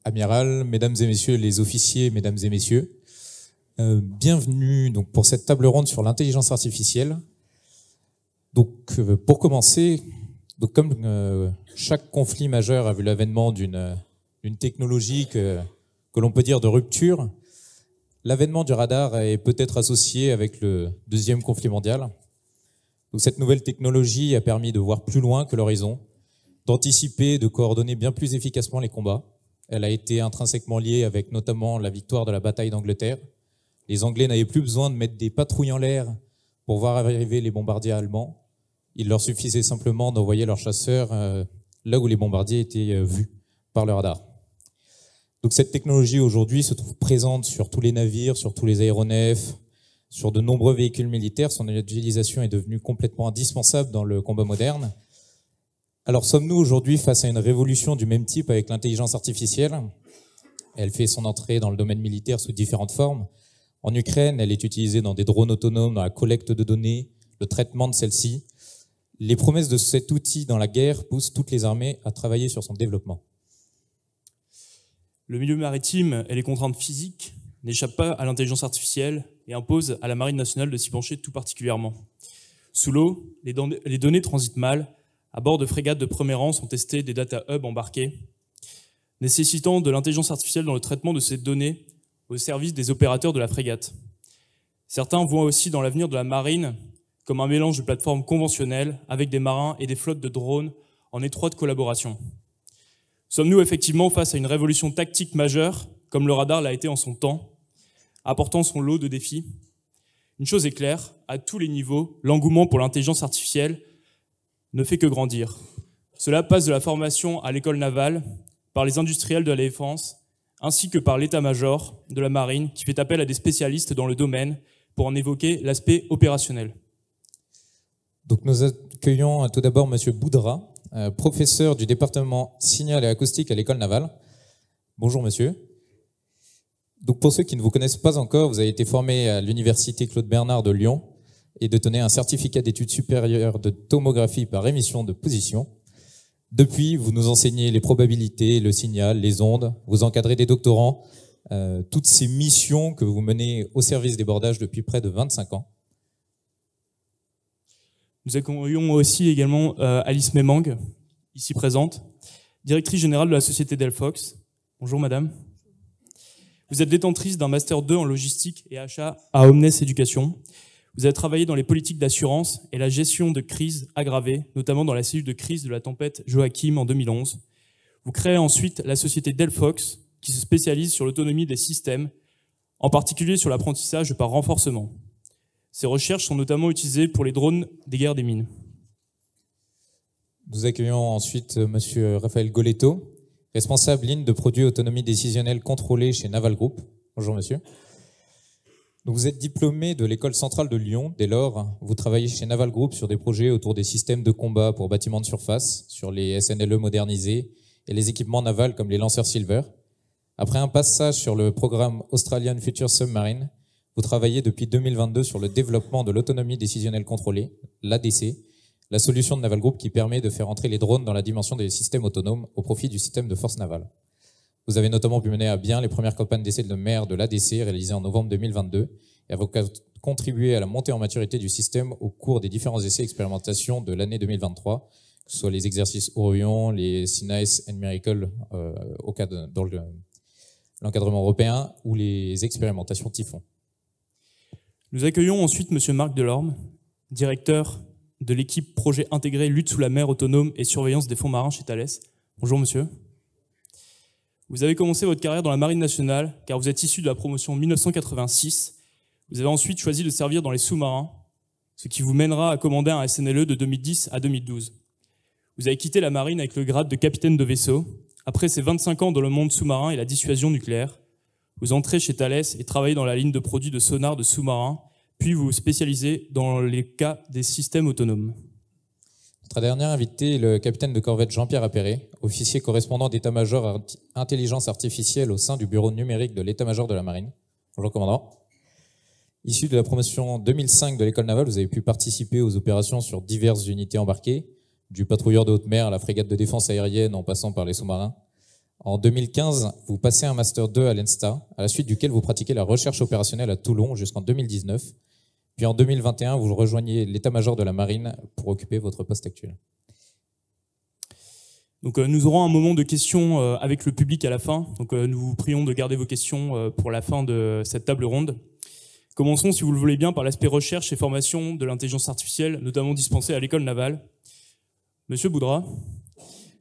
amiral, mesdames et messieurs les officiers, mesdames et messieurs. Bienvenue donc, pour cette table ronde sur l'intelligence artificielle. Donc, pour commencer, donc, comme chaque conflit majeur a vu l'avènement d'une technologie que l'on peut dire de rupture, l'avènement du radar est peut-être associé avec le deuxième conflit mondial. Donc, cette nouvelle technologie a permis de voir plus loin que l'horizon, d'anticiper, de coordonner bien plus efficacement les combats. Elle a été intrinsèquement liée avec notamment la victoire de la bataille d'Angleterre. Les Anglais n'avaient plus besoin de mettre des patrouilles en l'air pour voir arriver les bombardiers allemands. Il leur suffisait simplement d'envoyer leurs chasseurs là où les bombardiers étaient vus par le radar. Donc cette technologie aujourd'hui se trouve présente sur tous les navires, sur tous les aéronefs, sur de nombreux véhicules militaires. Son utilisation est devenue complètement indispensable dans le combat moderne. Alors sommes-nous aujourd'hui face à une révolution du même type avec l'intelligence artificielle? Elle fait son entrée dans le domaine militaire sous différentes formes. En Ukraine, elle est utilisée dans des drones autonomes, dans la collecte de données, le traitement de celles-ci. Les promesses de cet outil dans la guerre poussent toutes les armées à travailler sur son développement. Le milieu maritime et les contraintes physiques n'échappent pas à l'intelligence artificielle et imposent à la Marine nationale de s'y pencher tout particulièrement. Sous l'eau, les données transitent mal. À bord de frégates de premier rang sont testés des data hubs embarqués, nécessitant de l'intelligence artificielle dans le traitement de ces données au service des opérateurs de la frégate. Certains voient aussi dans l'avenir de la marine comme un mélange de plateformes conventionnelles avec des marins et des flottes de drones en étroite collaboration. Sommes-nous effectivement face à une révolution tactique majeure, comme le radar l'a été en son temps, apportant son lot de défis? Une chose est claire, à tous les niveaux, l'engouement pour l'intelligence artificielle ne fait que grandir. Cela passe de la formation à l'école navale, par les industriels de la défense, ainsi que par l'état-major de la marine, qui fait appel à des spécialistes dans le domaine pour en évoquer l'aspect opérationnel. Donc nous accueillons tout d'abord Monsieur Boudra, professeur du département signal et acoustique à l'école navale. Bonjour monsieur. Donc pour ceux qui ne vous connaissent pas encore, vous avez été formé à l'université Claude Bernard de Lyon et détenez un certificat d'études supérieures de tomographie par émission de position. Depuis, vous nous enseignez les probabilités, le signal, les ondes, vous encadrez des doctorants, toutes ces missions que vous menez au service des bordages depuis près de 25 ans. Nous accueillons aussi également Alice Memang, ici présente, directrice générale de la société Delphox. Bonjour madame. Vous êtes détentrice d'un Master 2 en logistique et achat à Omnes Éducation. Vous avez travaillé dans les politiques d'assurance et la gestion de crises aggravées, notamment dans la cellule de crise de la tempête Joachim en 2011. Vous créez ensuite la société Delphox, qui se spécialise sur l'autonomie des systèmes, en particulier sur l'apprentissage par renforcement. Ces recherches sont notamment utilisées pour les drones des guerres des mines. Nous accueillons ensuite Monsieur Raphaël Goletto, responsable ligne de produits autonomie décisionnelle contrôlée chez Naval Group. Bonjour monsieur. Donc vous êtes diplômé de l'école centrale de Lyon. Dès lors, vous travaillez chez Naval Group sur des projets autour des systèmes de combat pour bâtiments de surface, sur les SNLE modernisés et les équipements navals comme les lanceurs Silver. Après un passage sur le programme Australian Future Submarine, vous travaillez depuis 2022 sur le développement de l'autonomie décisionnelle contrôlée, l'ADC, la solution de Naval Group qui permet de faire entrer les drones dans la dimension des systèmes autonomes au profit du système de force navale. Vous avez notamment pu mener à bien les premières campagnes d'essai de mer de l'ADC réalisées en novembre 2022 et avez contribué à la montée en maturité du système au cours des différents essais et expérimentations de l'année 2023, que ce soit les exercices Orion, les Sea Nice and Miracle dans l'encadrement européen ou les expérimentations Typhon. Nous accueillons ensuite M. Marc Delorme, directeur de l'équipe projet intégré lutte sous la mer autonome et surveillance des fonds marins chez Thales. Bonjour monsieur. Vous avez commencé votre carrière dans la Marine nationale car vous êtes issu de la promotion 1986. Vous avez ensuite choisi de servir dans les sous-marins, ce qui vous mènera à commander un SNLE de 2010 à 2012. Vous avez quitté la Marine avec le grade de capitaine de vaisseau. Après ces 25 ans dans le monde sous-marin et la dissuasion nucléaire, vous entrez chez Thales et travaillez dans la ligne de produits de sonar de sous-marins, puis vous vous spécialisez dans les cas des systèmes autonomes. Notre dernier invité est le capitaine de corvette Jean-Pierre Appéré, officier correspondant d'état-major intelligence artificielle au sein du bureau numérique de l'état-major de la Marine. Bonjour commandant. Issu de la promotion 2005 de l'école navale, vous avez pu participer aux opérations sur diverses unités embarquées, du patrouilleur de haute mer à la frégate de défense aérienne en passant par les sous-marins. En 2015, vous passez un Master 2 à l'ENSTA, à la suite duquel vous pratiquez la recherche opérationnelle à Toulon jusqu'en 2019. Puis en 2021, vous rejoignez l'état-major de la Marine pour occuper votre poste actuel. Donc, nous aurons un moment de questions avec le public à la fin. Donc, nous vous prions de garder vos questions pour la fin de cette table ronde. Commençons, si vous le voulez bien, par l'aspect recherche et formation de l'intelligence artificielle, notamment dispensée à l'école navale. Monsieur Boudra,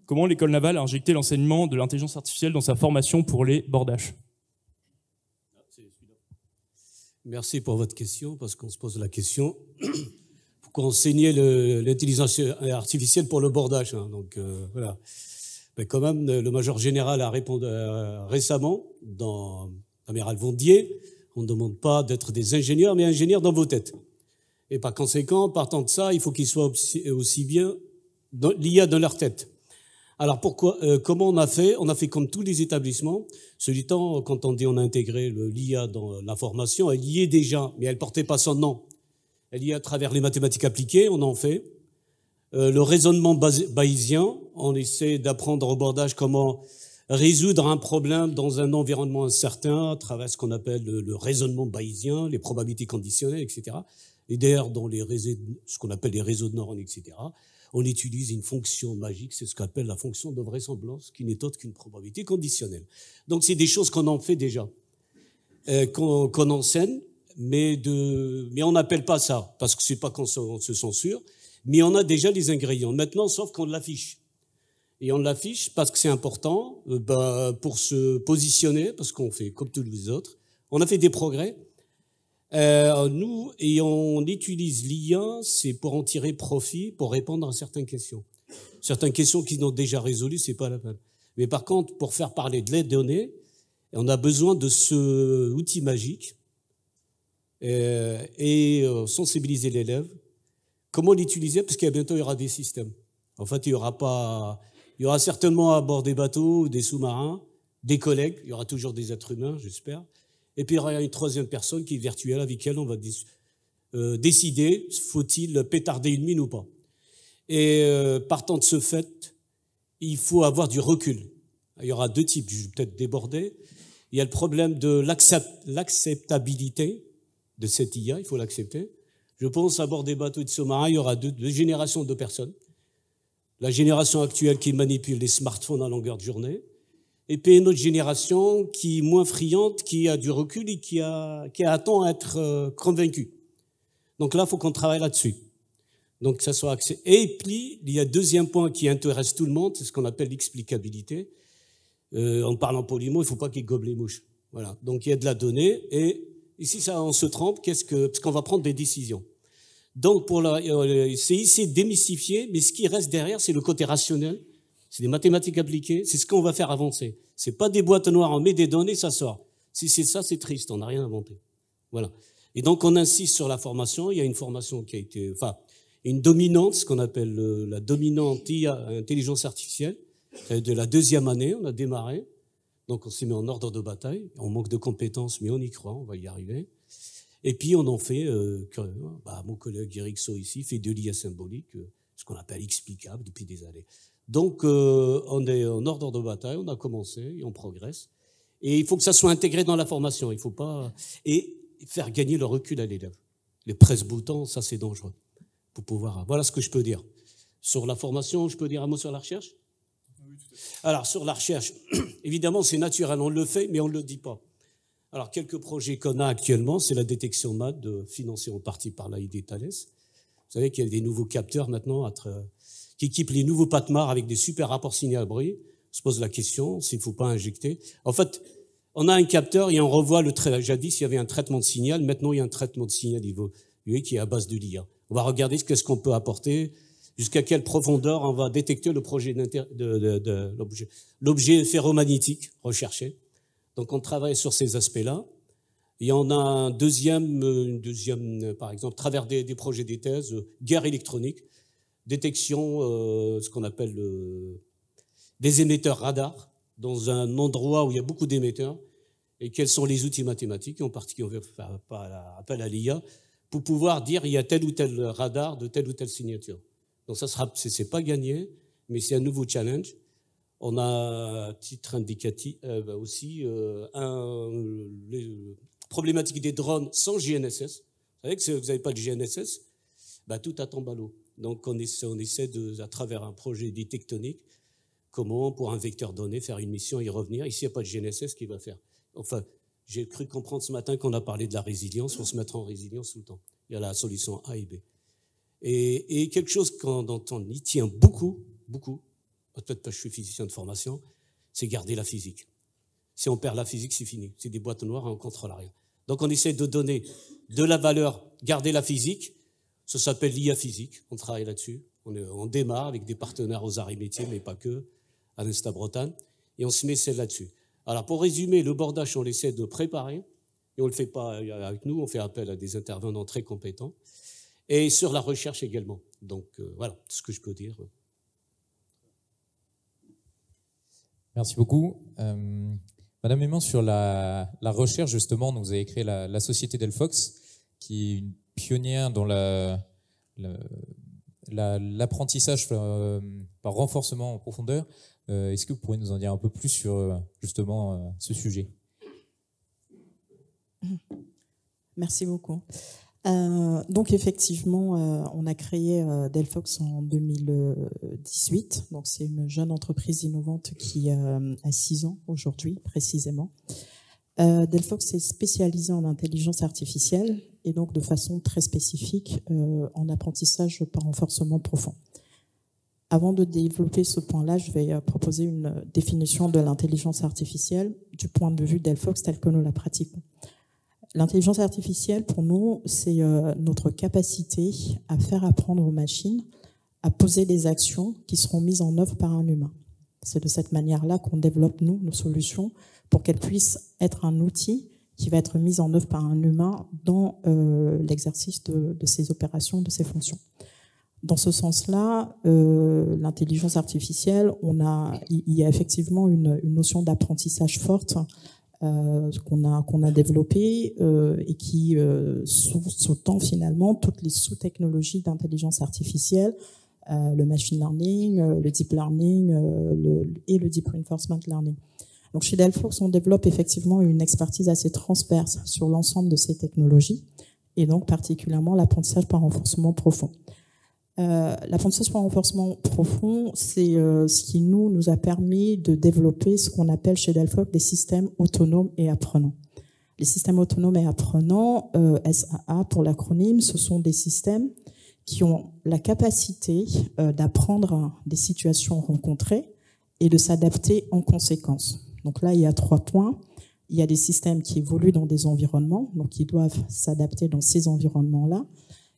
comment l'école navale a injecté l'enseignement de l'intelligence artificielle dans sa formation pour les bordages? Merci pour votre question, parce qu'on se pose la question. Pourquoi enseigner l'intelligence artificielle pour le bordage, hein, donc voilà. Mais quand même, le major général a répondu récemment dans l'amiral Vondier, on ne demande pas d'être des ingénieurs, mais ingénieurs dans vos têtes. Et par conséquent, partant de ça, il faut qu'ils soient aussi bien l'IA dans leur tête. Alors pourquoi, comment on a fait? On a fait comme tous les établissements. Celui temps, quand on dit on a intégré l'IA dans la formation, elle y est déjà, mais elle portait pas son nom. Elle y est à travers les mathématiques appliquées, on en fait. Le raisonnement bayésien, on essaie d'apprendre au bordage comment résoudre un problème dans un environnement incertain à travers ce qu'on appelle le raisonnement bayésien, les probabilités conditionnelles, etc. Et d'ailleurs, dans ce qu'on appelle les réseaux de neurones, etc., on utilise une fonction magique, c'est ce qu'on appelle la fonction de vraisemblance, qui n'est autre qu'une probabilité conditionnelle. Donc, c'est des choses qu'on en fait déjà, qu'on enseigne, mais on n'appelle pas ça, parce que c'est pas qu'on se censure, mais on a déjà les ingrédients. Maintenant, sauf qu'on l'affiche. Et on l'affiche parce que c'est important, pour se positionner, parce qu'on fait comme tous les autres. On a fait des progrès. Nous, et on utilise l'IA, c'est pour en tirer profit, pour répondre à certaines questions. Certaines questions qui sont déjà résolues, c'est pas la peine. Mais par contre, pour faire parler de les données, on a besoin de ce outil magique et sensibiliser l'élève. Comment l'utiliser? Parce qu'il y a bientôt, il y aura des systèmes. En fait, il y aura certainement à bord des bateaux, des sous-marins, des collègues. Il y aura toujours des êtres humains, j'espère. Et puis, il y aura une troisième personne qui est virtuelle, avec laquelle on va décider, faut-il pétarder une mine ou pas. Et partant de ce fait, il faut avoir du recul. Il y aura deux types, je vais peut-être déborder. Il y a le problème de l'acceptabilité de cette IA, il faut l'accepter. Je pense à bord des bateaux et de sous-marins, il y aura deux générations de personnes. La génération actuelle qui manipule les smartphones à longueur de journée, et puis une autre génération qui est moins friande, qui a du recul et qui attend à être convaincue. Donc là, il faut qu'on travaille là-dessus. Donc ça soit accès. Et puis, il y a un deuxième point qui intéresse tout le monde, c'est ce qu'on appelle l'explicabilité. En parlant polymo, il ne faut pas qu'il gobe les mouches. Voilà. Donc il y a de la donnée, et si on se trompe, parce qu'on va prendre des décisions. Donc c'est ici démystifié, mais ce qui reste derrière, c'est le côté rationnel. C'est des mathématiques appliquées, c'est ce qu'on va faire avancer. C'est pas des boîtes noires, on met des données, ça sort. Si c'est ça, c'est triste, on n'a rien inventé. Voilà. Et donc on insiste sur la formation. Il y a une formation qui a été, une dominante, ce qu'on appelle la dominante IA, intelligence artificielle, de la 2e année, on a démarré. Donc on s'est mis en ordre de bataille. On manque de compétences, mais on y croit, on va y arriver. Et puis on en fait, mon collègue Eric So ici fait de l'IA symbolique, ce qu'on appelle explicable depuis des années. Donc on est en ordre de bataille, on a commencé et on progresse. Et il faut que ça soit intégré dans la formation. Il faut pas et faire gagner le recul à l'élève. Les presse-boutons, ça c'est dangereux. Pour pouvoir. Voilà ce que je peux dire. Sur la formation, je peux dire un mot sur la recherche? Oui, tout à fait. Alors sur la recherche, évidemment c'est naturel, on le fait, mais on ne le dit pas. Alors quelques projets qu'on a actuellement, c'est la détection MAD, financée en partie par l'AID Thales. Vous savez qu'il y a des nouveaux capteurs maintenant qui équipent les nouveaux Patmar avec des super rapports signal-bruit. On se pose la question s'il ne faut pas injecter. En fait, on a un capteur et on revoit jadis, il y avait un traitement de signal. Maintenant, il y a un traitement de signal qui est à base de l'IA. On va regarder qu'est-ce qu'on peut apporter, jusqu'à quelle profondeur on va détecter le projet l'objet ferromagnétique recherché. Donc, on travaille sur ces aspects-là. Et on a une deuxième, par exemple, à travers des projets, des thèses, guerre électronique, détection, ce qu'on appelle des émetteurs radars, dans un endroit où il y a beaucoup d'émetteurs, et quels sont les outils mathématiques, en particulier on va faire appel à l'IA, pour pouvoir dire il y a tel ou tel radar de telle ou telle signature. Donc ça c'est pas gagné, mais c'est un nouveau challenge. On a, à titre indicatif, aussi les problématiques des drones sans GNSS. Vous savez que si vous n'avez pas de GNSS, tout tombe à l'eau. Donc on essaie à travers un projet dit tectonique, comment pour un vecteur donné faire une mission et y revenir. Ici, il n'y a pas de GNSS qui va faire. Enfin, j'ai cru comprendre ce matin qu'on a parlé de la résilience, on se mettra en résilience tout le temps. Il y a la solution A et B. Et quelque chose dont on y tient beaucoup, peut-être parce que je suis physicien de formation, c'est garder la physique. Si on perd la physique, c'est fini. C'est des boîtes noires et on ne contrôle rien. Donc on essaie de donner de la valeur, garder la physique. Ça s'appelle l'IA physique, on travaille là-dessus. On démarre avec des partenaires aux arts et métiers, mais pas que, à l'Insta Bretagne, et on se met celle là-dessus. Alors pour résumer, le bordage, on essaie de préparer, et on ne le fait pas avec nous, on fait appel à des intervenants très compétents, et sur la recherche également. Donc voilà, ce que je peux dire. Merci beaucoup. Madame Aimant, sur la recherche, justement, vous avez créé la société Delphox, qui est une pionnière dans l'apprentissage par renforcement en profondeur. Est-ce que vous pourriez nous en dire un peu plus sur justement ce sujet? Merci beaucoup. Donc effectivement, on a créé Delphox en 2018. Donc c'est une jeune entreprise innovante qui a 6 ans aujourd'hui précisément. Delphox est spécialisé en intelligence artificielle et donc de façon très spécifique en apprentissage par renforcement profond. Avant de développer ce point-là, je vais proposer une définition de l'intelligence artificielle du point de vue Delphox tel que nous la pratiquons. L'intelligence artificielle, pour nous, c'est notre capacité à faire apprendre aux machines à poser des actions qui seront mises en œuvre par un humain. C'est de cette manière-là qu'on développe, nous, nos solutions, pour qu'elles puissent être un outil qui va être mis en œuvre par un humain dans l'exercice de ces opérations, de ces fonctions. Dans ce sens-là, l'intelligence artificielle, il y a effectivement une notion d'apprentissage forte qu'on a développée et qui sous-tend finalement toutes les sous-technologies d'intelligence artificielle, le machine learning, le deep learning et le deep reinforcement learning. Donc chez Delphox, on développe effectivement une expertise assez transverse sur l'ensemble de ces technologies et donc particulièrement l'apprentissage par renforcement profond. L'apprentissage par renforcement profond, c'est ce qui nous a permis de développer ce qu'on appelle chez Delphox des systèmes autonomes et apprenants. Les systèmes autonomes et apprenants, SAA pour l'acronyme, ce sont des systèmes qui ont la capacité d'apprendre des situations rencontrées et de s'adapter en conséquence. Donc là, il y a 3 points. Il y a des systèmes qui évoluent dans des environnements, donc qui doivent s'adapter dans ces environnements-là,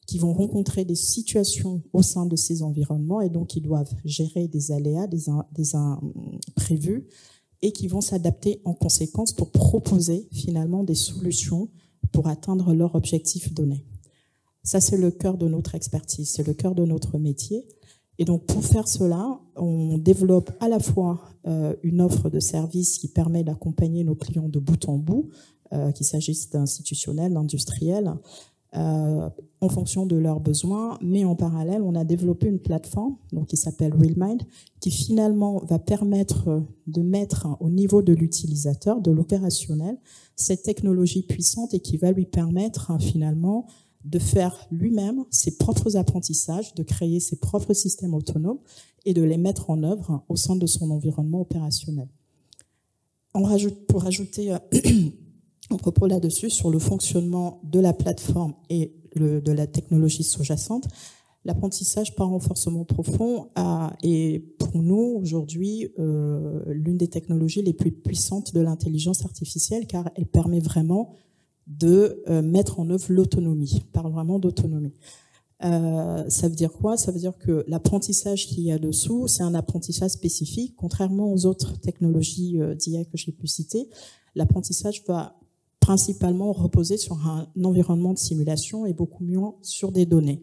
qui vont rencontrer des situations au sein de ces environnements et donc ils doivent gérer des aléas, des imprévus et qui vont s'adapter en conséquence pour proposer finalement des solutions pour atteindre leur objectif donné. Ça, c'est le cœur de notre expertise, c'est le cœur de notre métier. Et donc pour faire cela, on développe à la fois une offre de services qui permet d'accompagner nos clients de bout en bout, qu'il s'agisse d'institutionnels, d'industriels, en fonction de leurs besoins, mais en parallèle, on a développé une plateforme donc, qui s'appelle RealMind, qui finalement va permettre de mettre au niveau de l'utilisateur, de l'opérationnel, cette technologie puissante et qui va lui permettre finalement de faire lui-même ses propres apprentissages, de créer ses propres systèmes autonomes et de les mettre en œuvre au sein de son environnement opérationnel. Pour rajouter un propos là-dessus sur le fonctionnement de la plateforme et de la technologie sous-jacente, l'apprentissage par renforcement profond est pour nous aujourd'hui l'une des technologies les plus puissantes de l'intelligence artificielle car elle permet vraiment de mettre en œuvre l'autonomie. On parle vraiment d'autonomie. Ça veut dire quoi? Ça veut dire que l'apprentissage qu'il y a dessous, c'est un apprentissage spécifique. Contrairement aux autres technologies d'IA que j'ai pu citer, l'apprentissage va principalement reposer sur un environnement de simulation et beaucoup moins sur des données.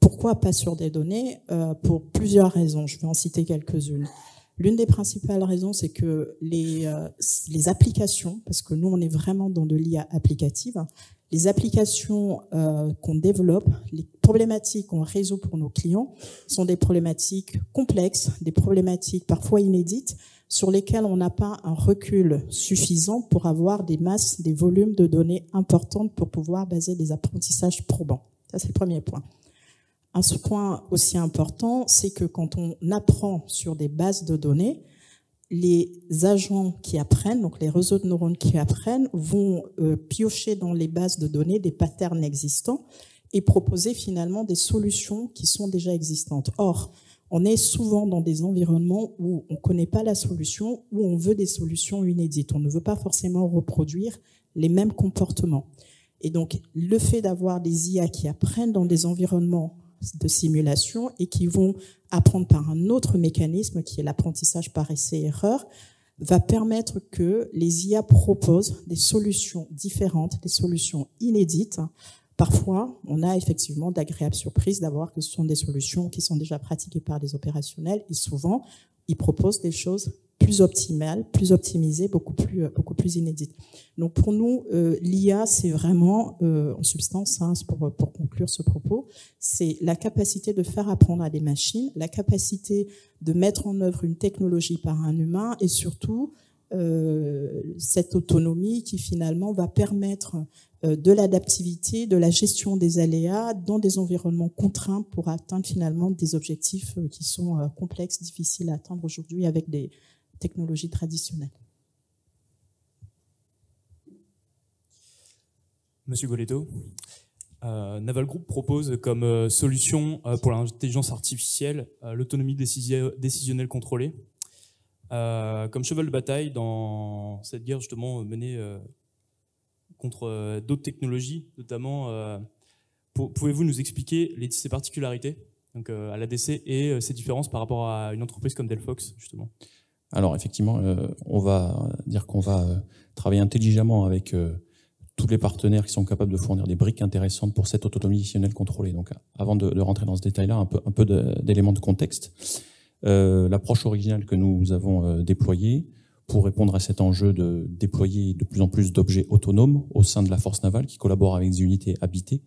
Pourquoi pas sur des données? Pour plusieurs raisons, je vais en citer quelques-unes. L'une des principales raisons, c'est que les applications, parce que nous, on est vraiment dans de l'IA applicative, les applications qu'on développe, les problématiques qu'on résout pour nos clients sont des problématiques complexes, des problématiques parfois inédites, sur lesquelles on n'a pas un recul suffisant pour avoir des masses, des volumes de données importantes pour pouvoir baser des apprentissages probants. Ça, c'est le premier point. Un point aussi important, c'est que quand on apprend sur des bases de données, les agents qui apprennent, donc les réseaux de neurones qui apprennent, vont piocher dans les bases de données des patterns existants et proposer finalement des solutions qui sont déjà existantes. Or, on est souvent dans des environnements où on ne connaît pas la solution, où on veut des solutions inédites. On ne veut pas forcément reproduire les mêmes comportements. Et donc, le fait d'avoir des IA qui apprennent dans des environnements de simulation et qui vont apprendre par un autre mécanisme qui est l'apprentissage par essai-erreur va permettre que les IA proposent des solutions différentes, des solutions inédites. Parfois, on a effectivement d'agréables surprises d'avoir que ce sont des solutions qui sont déjà pratiquées par des opérationnels et souvent, ils proposent des choses plus optimales, plus optimisées, beaucoup plus inédites. Donc pour nous, l'IA, c'est vraiment, en substance, hein, pour conclure ce propos, c'est la capacité de faire apprendre à des machines, la capacité de mettre en œuvre une technologie par un humain et surtout cette autonomie qui finalement va permettre de l'adaptivité, de la gestion des aléas dans des environnements contraints pour atteindre finalement des objectifs qui sont complexes, difficiles à atteindre aujourd'hui avec des technologies traditionnelles. Monsieur Goletto, Naval Group propose comme solution pour l'intelligence artificielle l'autonomie décisionnelle contrôlée. Comme cheval de bataille dans cette guerre justement menée contre d'autres technologies, notamment, pouvez-vous nous expliquer ces particularités donc, à l'ADC et ces différences par rapport à une entreprise comme Delphox, justement? Alors effectivement, on va dire qu'on va travailler intelligemment avec tous les partenaires qui sont capables de fournir des briques intéressantes pour cette autonomie décisionnelle contrôlée. Donc avant de rentrer dans ce détail-là, un peu d'éléments de contexte. L'approche originale que nous avons déployée pour répondre à cet enjeu de déployer de plus en plus d'objets autonomes au sein de la force navale qui collabore avec des unités habitées,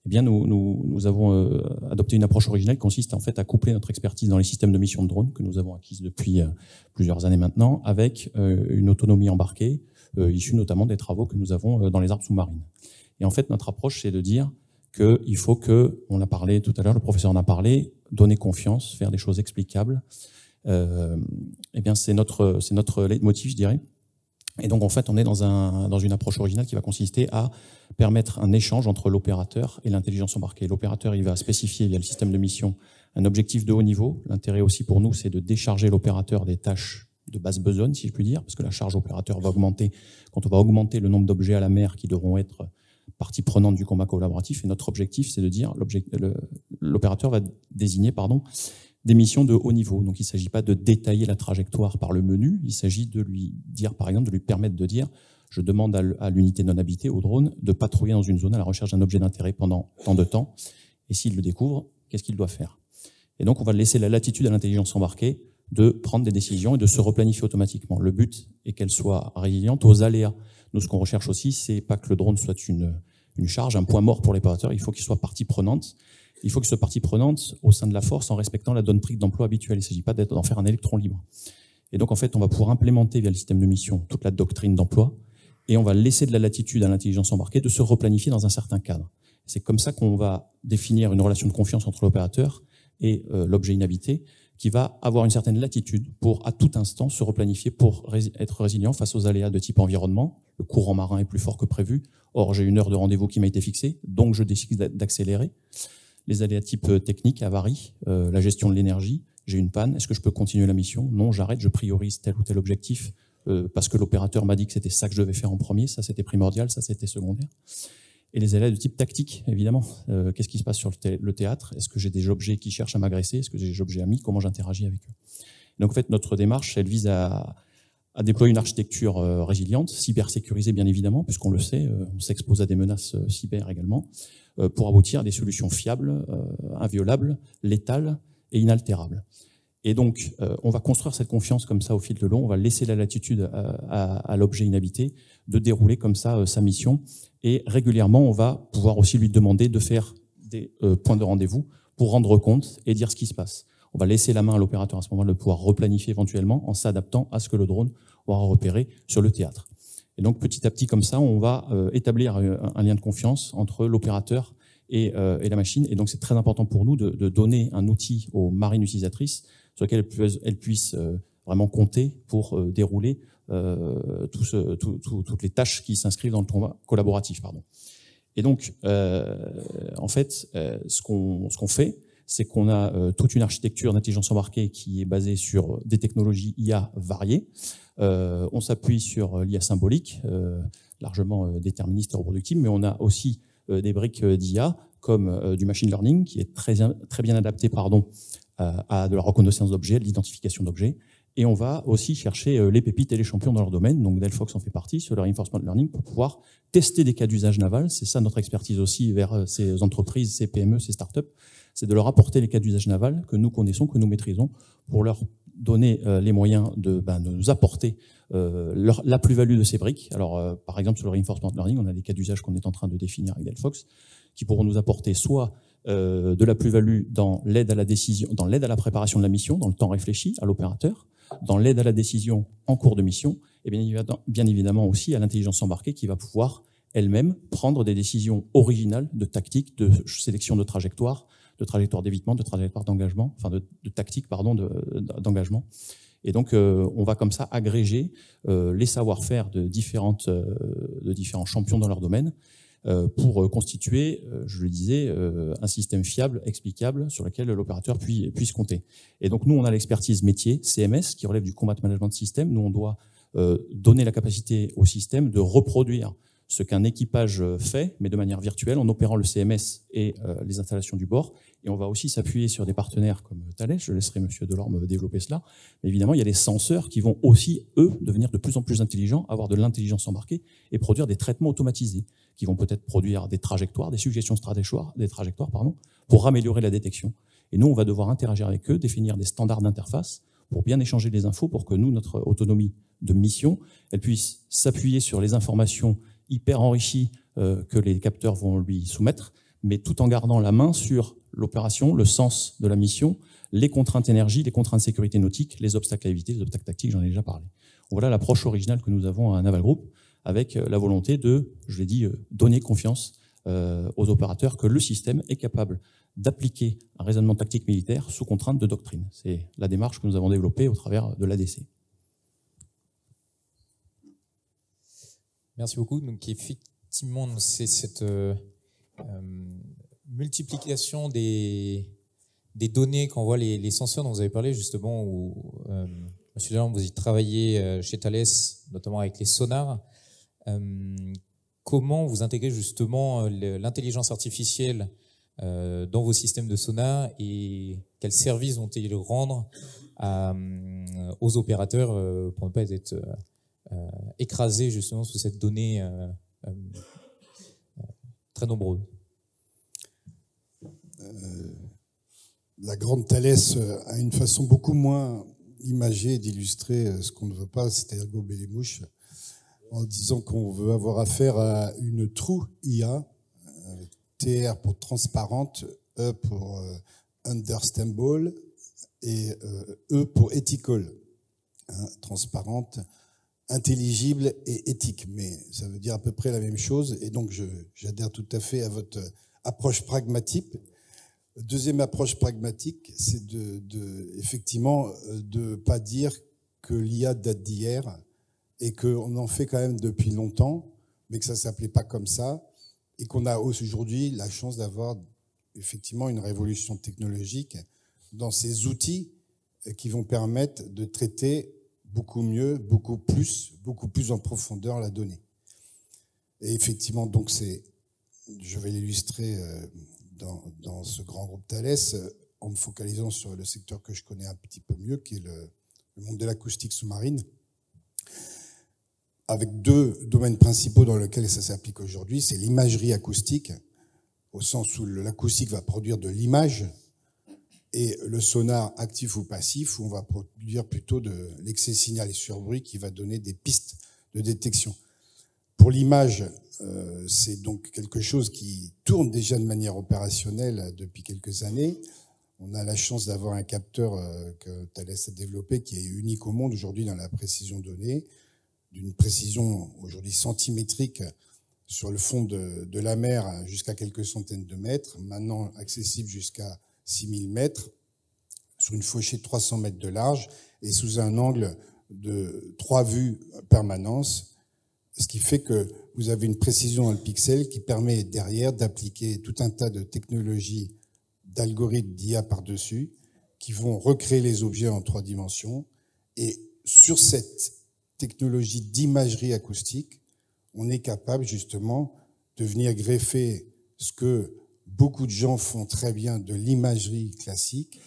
eh bien nous avons adopté une approche originale qui consiste en fait à coupler notre expertise dans les systèmes de mission de drones que nous avons acquise depuis plusieurs années maintenant avec une autonomie embarquée issue notamment des travaux que nous avons dans les armes sous-marines. Et en fait notre approche c'est de dire qu'il faut que, on l'a parlé tout à l'heure, le professeur en a parlé, donner confiance, faire des choses explicables. Eh bien c'est notre leitmotiv, je dirais. Et donc en fait on est dans une approche originale qui va consister à permettre un échange entre l'opérateur et l'intelligence embarquée. L'opérateur il va spécifier via le système de mission un objectif de haut niveau. L'intérêt aussi pour nous c'est de décharger l'opérateur des tâches de basse besogne, si je puis dire, parce que la charge opérateur va augmenter quand on va augmenter le nombre d'objets à la mer qui devront être partie prenante du combat collaboratif. Et notre objectif c'est de dire l'opérateur va désigner des missions de haut niveau. Donc il ne s'agit pas de détailler la trajectoire par le menu, il s'agit de lui dire, par exemple, de lui permettre de dire je demande à l'unité non habitée, au drone, de patrouiller dans une zone à la recherche d'un objet d'intérêt pendant tant de temps, et s'il le découvre, qu'est-ce qu'il doit faire? Et donc on va laisser la latitude à l'intelligence embarquée de prendre des décisions et de se replanifier automatiquement. Le but est qu'elle soit résiliente aux aléas. Nous, ce qu'on recherche aussi, c'est pas que le drone soit une charge, un point mort pour l'opérateur, il faut qu'il soit partie prenante. Il faut qu'il soit partie prenante au sein de la force en respectant la doctrine d'emploi habituelle. Il ne s'agit pas d'en faire un électron libre. Et donc, en fait, on va pouvoir implémenter via le système de mission toute la doctrine d'emploi et on va laisser de la latitude à l'intelligence embarquée de se replanifier dans un certain cadre. C'est comme ça qu'on va définir une relation de confiance entre l'opérateur et l'objet inhabité qui va avoir une certaine latitude pour, à tout instant, se replanifier pour être résilient face aux aléas de type environnement. Le courant marin est plus fort que prévu. Or, j'ai une heure de rendez-vous qui m'a été fixée, donc je décide d'accélérer. Les aléas type technique, avarie, la gestion de l'énergie, j'ai une panne, est-ce que je peux continuer la mission? Non, j'arrête, je priorise tel ou tel objectif parce que l'opérateur m'a dit que c'était ça que je devais faire en premier, ça c'était primordial, ça c'était secondaire. Et les aléas de type tactique, évidemment. Qu'est-ce qui se passe sur le théâtre? Est-ce que j'ai des objets qui cherchent à m'agresser? Est-ce que j'ai des objets amis? Comment j'interagis avec eux? Donc en fait, notre démarche, elle vise à déployer une architecture résiliente, cybersécurisée bien évidemment, puisqu'on le sait, on s'expose à des menaces cyber également, pour aboutir à des solutions fiables, inviolables, létales et inaltérables. Et donc, on va construire cette confiance comme ça au fil de l'eau. On va laisser la latitude à l'objet inhabité de dérouler comme ça sa mission. Et régulièrement, on va pouvoir aussi lui demander de faire des points de rendez-vous pour rendre compte et dire ce qui se passe. On va laisser la main à l'opérateur à ce moment-là de pouvoir replanifier éventuellement en s'adaptant à ce que le drone aura repéré sur le théâtre. Et donc, petit à petit, comme ça, on va établir un lien de confiance entre l'opérateur et la machine. Et donc, c'est très important pour nous de donner un outil aux marines utilisatrices sur lequel elles puissent vraiment compter pour dérouler toutes les tâches qui s'inscrivent dans le combat collaboratif. Et donc, en fait, ce qu'on fait, c'est qu'on a toute une architecture d'intelligence embarquée qui est basée sur des technologies IA variées. On s'appuie sur l'IA symbolique, largement déterministe et reproductible, mais on a aussi des briques d'IA comme du machine learning qui est très bien adapté à de la reconnaissance d'objets, de l'identification d'objets. Et on va aussi chercher les pépites et les champions dans leur domaine. Donc Delphox en fait partie sur le reinforcement learning pour pouvoir tester des cas d'usage naval. C'est ça notre expertise aussi vers ces entreprises, ces PME, ces startups. C'est de leur apporter les cas d'usage naval que nous connaissons, que nous maîtrisons, pour leur donner les moyens de nous apporter la plus-value de ces briques. Alors, par exemple, sur le reinforcement learning, on a des cas d'usage qu'on est en train de définir avec Delphox, qui pourront nous apporter soit de la plus-value dans l'aide à la décision, dans l'aide à la préparation de la mission, dans le temps réfléchi à l'opérateur, dans l'aide à la décision en cours de mission, et bien évidemment aussi à l'intelligence embarquée qui va pouvoir elle-même prendre des décisions originales de tactique, de sélection de trajectoire d'évitement, de trajectoire d'engagement, enfin de tactique, d'engagement. Et donc, on va comme ça agréger les savoir-faire de différents champions dans leur domaine pour constituer, je le disais, un système fiable, explicable, sur lequel l'opérateur puisse compter. Et donc, nous, on a l'expertise métier, CMS, qui relève du Combat Management System. Nous, on doit donner la capacité au système de reproduire ce qu'un équipage fait, mais de manière virtuelle, en opérant le CMS et les installations du bord. Et on va aussi s'appuyer sur des partenaires comme Thales. Je laisserai M. Delorme développer cela. Mais évidemment, il y a des senseurs qui vont aussi, eux, devenir de plus en plus intelligents, avoir de l'intelligence embarquée et produire des traitements automatisés qui vont peut-être produire des trajectoires, des suggestions des trajectoires, pour améliorer la détection. Et nous, on va devoir interagir avec eux, définir des standards d'interface pour bien échanger les infos, pour que nous, notre autonomie de mission, elle puisse s'appuyer sur les informations hyper enrichies que les capteurs vont lui soumettre, mais tout en gardant la main sur l'opération, le sens de la mission, les contraintes énergie, les contraintes sécurité nautique, les obstacles à éviter, les obstacles tactiques, j'en ai déjà parlé. Voilà l'approche originale que nous avons à Naval Group, avec la volonté de, je l'ai dit, donner confiance aux opérateurs que le système est capable d'appliquer un raisonnement tactique militaire sous contrainte de doctrine. C'est la démarche que nous avons développée au travers de l'ADC. Merci beaucoup. Donc effectivement, c'est cette multiplication des données qu'envoient les senseurs dont vous avez parlé justement, où Monsieur Delorme, vous y travaillez chez Thales, notamment avec les sonars. Comment vous intégrez justement l'intelligence artificielle dans vos systèmes de sonar et quels services vont-ils rendre aux opérateurs pour ne pas être écrasés justement sous cette donnée très nombreuse? La grande Thales a une façon beaucoup moins imagée d'illustrer ce qu'on ne veut pas, c'est-à-dire gober les mouches, en disant qu'on veut avoir affaire à une true IA, TR pour transparente, E pour understandable et E pour ethical, transparente, intelligible et éthique. Mais ça veut dire à peu près la même chose, et donc j'adhère tout à fait à votre approche pragmatique. Deuxième approche pragmatique, c'est effectivement de pas dire que l'IA date d'hier et qu'on en fait quand même depuis longtemps, mais que ça s'appelait pas comme ça, et qu'on a aujourd'hui la chance d'avoir effectivement une révolution technologique dans ces outils qui vont permettre de traiter beaucoup mieux, beaucoup plus en profondeur la donnée. Et effectivement, donc je vais l'illustrer dans ce grand groupe Thales, en me focalisant sur le secteur que je connais un petit peu mieux, qui est le monde de l'acoustique sous-marine, avec deux domaines principaux dans lesquels ça s'applique aujourd'hui. C'est l'imagerie acoustique, au sens où l'acoustique va produire de l'image, et le sonar actif ou passif, où on va produire plutôt de l'excès signal et surbruit qui va donner des pistes de détection. Pour l'image, c'est donc quelque chose qui tourne déjà de manière opérationnelle depuis quelques années. On a la chance d'avoir un capteur que Thales a développé qui est unique au monde aujourd'hui dans la précision donnée, d'une précision aujourd'hui centimétrique sur le fond de la mer jusqu'à quelques centaines de mètres, maintenant accessible jusqu'à 6000 mètres, sur une fauchée de 300 mètres de large et sous un angle de 3 vues permanence, ce qui fait que vous avez une précision dans le pixel qui permet derrière d'appliquer tout un tas de technologies, d'algorithmes d'IA par-dessus, qui vont recréer les objets en 3 dimensions. Et sur cette technologie d'imagerie acoustique, on est capable justement de venir greffer ce que beaucoup de gens font très bien de l'imagerie classique,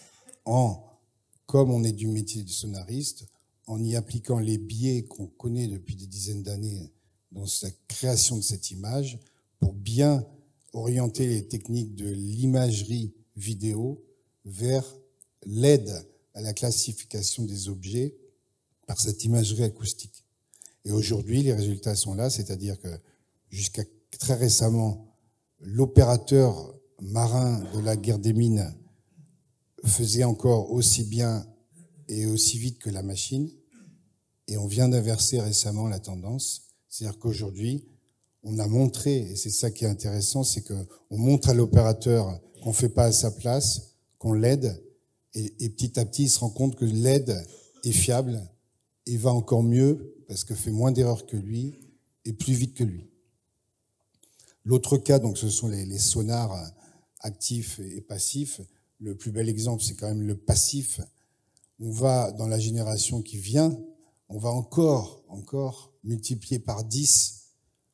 comme on est du métier de sonariste, en y appliquant les biais qu'on connaît depuis des dizaines d'années dans la création de cette image, pour bien orienter les techniques de l'imagerie vidéo vers l'aide à la classification des objets par cette imagerie acoustique. Et aujourd'hui, les résultats sont là, c'est-à-dire que jusqu'à très récemment, l'opérateur marin de la guerre des mines faisait encore aussi bien et aussi vite que la machine, et on vient d'inverser récemment la tendance. C'est-à-dire qu'aujourd'hui, on a montré, et c'est ça qui est intéressant, c'est qu'on montre à l'opérateur qu'on ne fait pas à sa place, qu'on l'aide, et petit à petit, il se rend compte que l'aide est fiable et va encore mieux parce que fait moins d'erreurs que lui et plus vite que lui. L'autre cas, donc, ce sont les sonars actifs et passifs. Le plus bel exemple, c'est quand même le passif. On va, dans la génération qui vient, on va encore multiplier par 10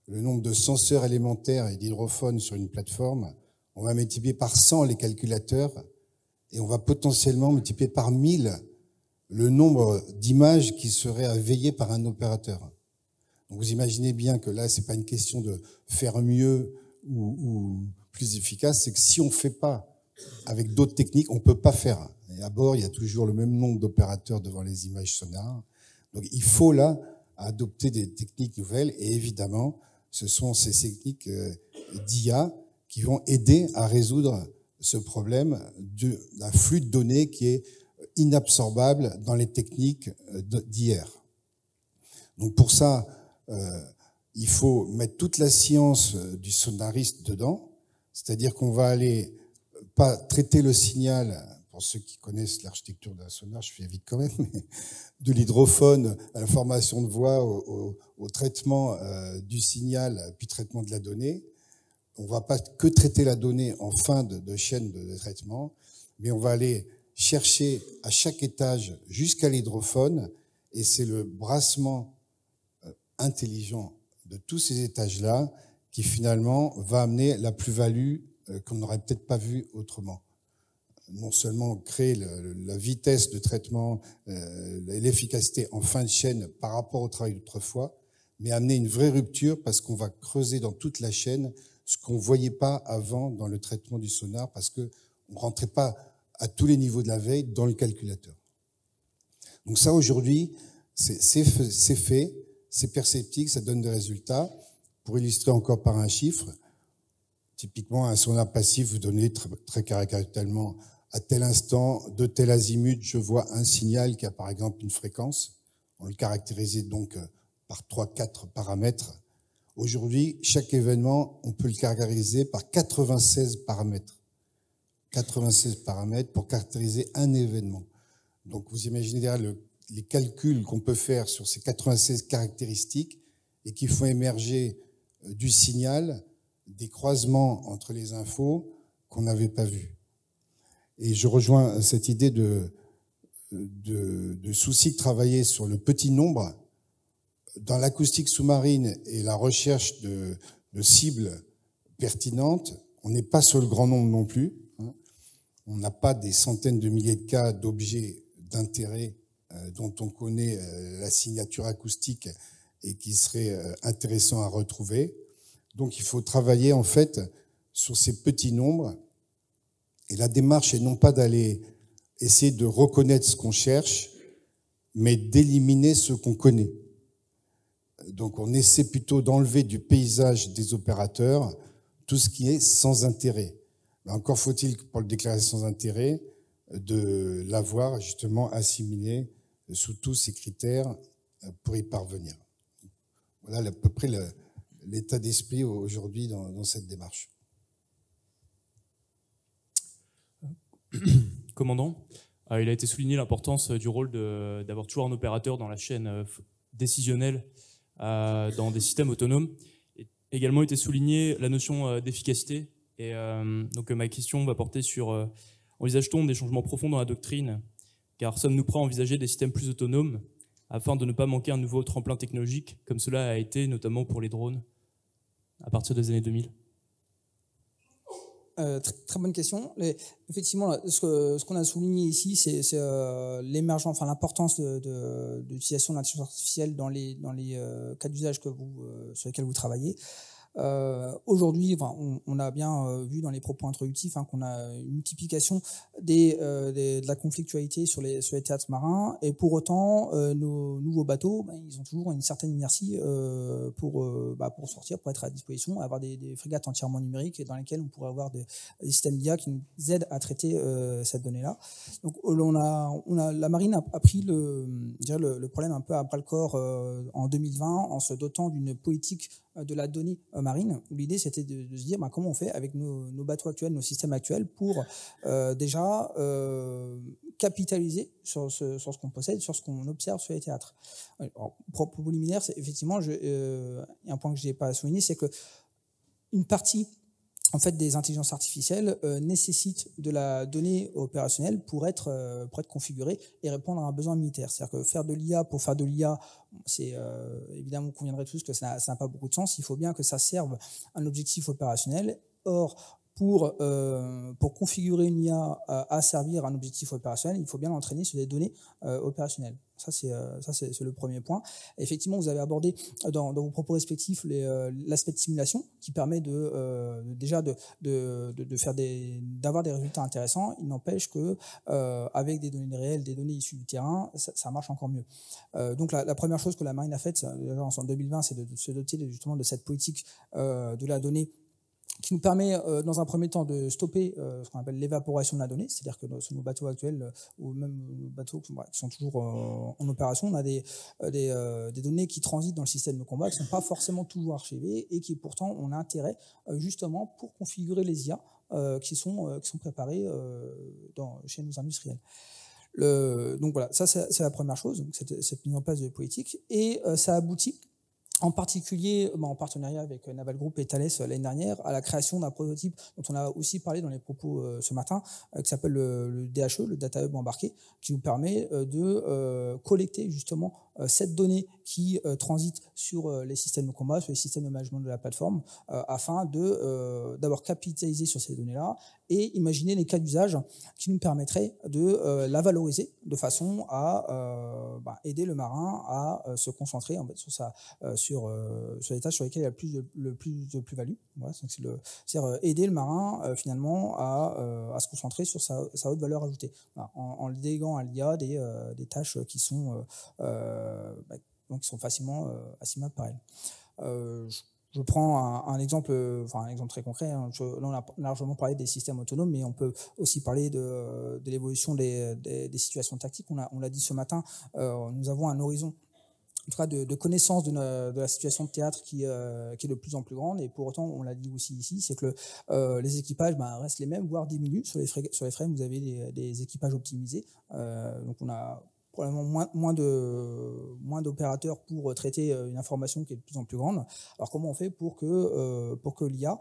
le nombre de senseurs élémentaires et d'hydrophones sur une plateforme. On va multiplier par 100 les calculateurs et on va potentiellement multiplier par 1000 le nombre d'images qui seraient veillées par un opérateur. Donc vous imaginez bien que là, c'est pas une question de faire mieux ou plus efficace, c'est que si on fait pas avec d'autres techniques, on peut pas faire. Et à bord, il y a toujours le même nombre d'opérateurs devant les images sonars. Donc il faut là adopter des techniques nouvelles et évidemment, ce sont ces techniques d'IA qui vont aider à résoudre ce problème d'un flux de données qui est inabsorbable dans les techniques d'hier. Donc pour ça, il faut mettre toute la science du sonariste dedans, c'est-à-dire qu'on va aller pas traiter le signal, pour ceux qui connaissent l'architecture d'un sonar, je fais vite quand même, mais de l'hydrophone à la formation de voix, au traitement du signal, puis traitement de la donnée. On va pas que traiter la donnée en fin de chaîne de traitement, mais on va aller chercher à chaque étage jusqu'à l'hydrophone, et c'est le brassement intelligent de tous ces étages-là qui finalement va amener la plus-value qu'on n'aurait peut-être pas vue autrement. Non seulement créer la vitesse de traitement, l'efficacité en fin de chaîne par rapport au travail d'autrefois, mais amener une vraie rupture parce qu'on va creuser dans toute la chaîne ce qu'on ne voyait pas avant dans le traitement du sonar parce qu'on ne rentrait pas à tous les niveaux de la veille dans le calculateur. Donc ça, aujourd'hui, c'est fait, c'est perceptible, ça donne des résultats. Pour illustrer encore par un chiffre, typiquement, un sonar passif, vous donnez très caractériellement à tel instant, de tel azimut, je vois un signal qui a par exemple une fréquence. On le caractérisait donc par 3-4 paramètres. Aujourd'hui, chaque événement, on peut le caractériser par 96 paramètres. 96 paramètres pour caractériser un événement. Donc vous imaginez derrière les calculs qu'on peut faire sur ces 96 caractéristiques et qui font émerger du signal, des croisements entre les infos qu'on n'avait pas vus. Et je rejoins cette idée de souci de travailler sur le petit nombre. Dans l'acoustique sous-marine et la recherche de cibles pertinentes, on n'est pas sur le grand nombre non plus. On n'a pas des centaines de milliers de cas d'objets d'intérêt dont on connaît la signature acoustique et qui serait intéressant à retrouver. Donc il faut travailler en fait sur ces petits nombres. Et la démarche est non pas d'aller essayer de reconnaître ce qu'on cherche, mais d'éliminer ce qu'on connaît. Donc on essaie plutôt d'enlever du paysage des opérateurs tout ce qui est sans intérêt. Mais encore faut-il, pour le déclarer sans intérêt, de l'avoir justement assimilé sous tous ces critères pour y parvenir. Voilà à peu près l'état d'esprit aujourd'hui dans cette démarche. Commandant, il a été souligné l'importance du rôle d'avoir toujours un opérateur dans la chaîne décisionnelle dans des systèmes autonomes. Et également été soulignée la notion d'efficacité. Et donc ma question va porter sur envisage-t-on des changements profonds dans la doctrine, car sommes-nous prêts à envisager des systèmes plus autonomes afin de ne pas manquer un nouveau tremplin technologique, comme cela a été notamment pour les drones à partir des années 2000? Très bonne question. Effectivement, ce qu'on a souligné ici, c'est l'émergence, enfin l'importance de l'utilisation de l'intelligence artificielle dans les cas d'usage sur lesquels vous travaillez. Aujourd'hui, on a bien vu dans les propos introductifs qu'on a une multiplication de la conflictualité sur les théâtres marins, et pour autant, nos nouveaux bateaux, ils ont toujours une certaine inertie pour sortir, pour être à disposition, avoir des frégates entièrement numériques dans lesquelles on pourrait avoir des systèmes d'IA qui nous aident à traiter cette donnée-là. Donc, la marine a pris le problème un peu à bras-le-corps en 2020 en se dotant d'une politique de la donnée marine, où l'idée c'était de se dire comment on fait avec nos bateaux actuels, nos systèmes actuels, pour déjà capitaliser sur ce qu'on possède, sur ce qu'on observe sur les théâtres. Alors, propos liminaire, c'est effectivement, un point que je n'ai pas souligné, c'est que une partie des intelligences artificielles nécessitent de la donnée opérationnelle pour être configurée et répondre à un besoin militaire. C'est-à-dire que faire de l'IA pour faire de l'IA, c'est évidemment, on conviendrait tous que ça n'a pas beaucoup de sens. Il faut bien que ça serve un objectif opérationnel. Or, pour configurer une IA à servir un objectif opérationnel, il faut bien l'entraîner sur des données opérationnelles. Ça, c'est le premier point. Effectivement, vous avez abordé dans vos propos respectifs l'aspect de simulation qui permet déjà d'avoir des résultats intéressants. Il n'empêche que avec des données réelles, des données issues du terrain, ça marche encore mieux. Donc la première chose que la marine a faite en 2020, c'est de se doter justement de cette politique de la donnée, qui nous permet dans un premier temps de stopper ce qu'on appelle l'évaporation de la donnée, c'est-à-dire que sur nos bateaux actuels ou même nos bateaux qui sont toujours en opération, on a des données qui transitent dans le système de combat qui ne sont pas forcément toujours archivées et qui pourtant ont intérêt justement pour configurer les IA qui sont préparées chez nos industriels. Donc voilà, ça c'est la première chose, donc cette mise en place de politique, et ça aboutit en particulier en partenariat avec Naval Group et Thales l'année dernière, à la création d'un prototype dont on a aussi parlé dans les propos ce matin, qui s'appelle le DHE, le Data Hub embarqué, qui nous permet de collecter justement cette donnée qui transite sur les systèmes de combat, sur les systèmes de management de la plateforme, afin d'avoir capitalisé sur ces données-là et imaginer les cas d'usage qui nous permettraient de la valoriser de façon à aider le marin à se concentrer sur les tâches sur lesquelles il y a le plus de plus-value. Voilà, c'est-à-dire aider le marin finalement à se concentrer sur sa haute valeur ajoutée, voilà, en déléguant à l'IA des tâches qui sont facilement assimilables par elle. Je prends un exemple très concret. Là, on a largement parlé des systèmes autonomes, mais on peut aussi parler de l'évolution des situations tactiques. On l'a dit ce matin, nous avons un horizon en tout cas de connaissance de la situation de théâtre qui est de plus en plus grande, et pour autant, on l'a dit aussi ici, c'est que les équipages restent les mêmes, voire diminuent. Sur les frames, vous avez des équipages optimisés, donc on a probablement moins d'opérateurs pour traiter une information qui est de plus en plus grande. Alors comment on fait pour que l'IA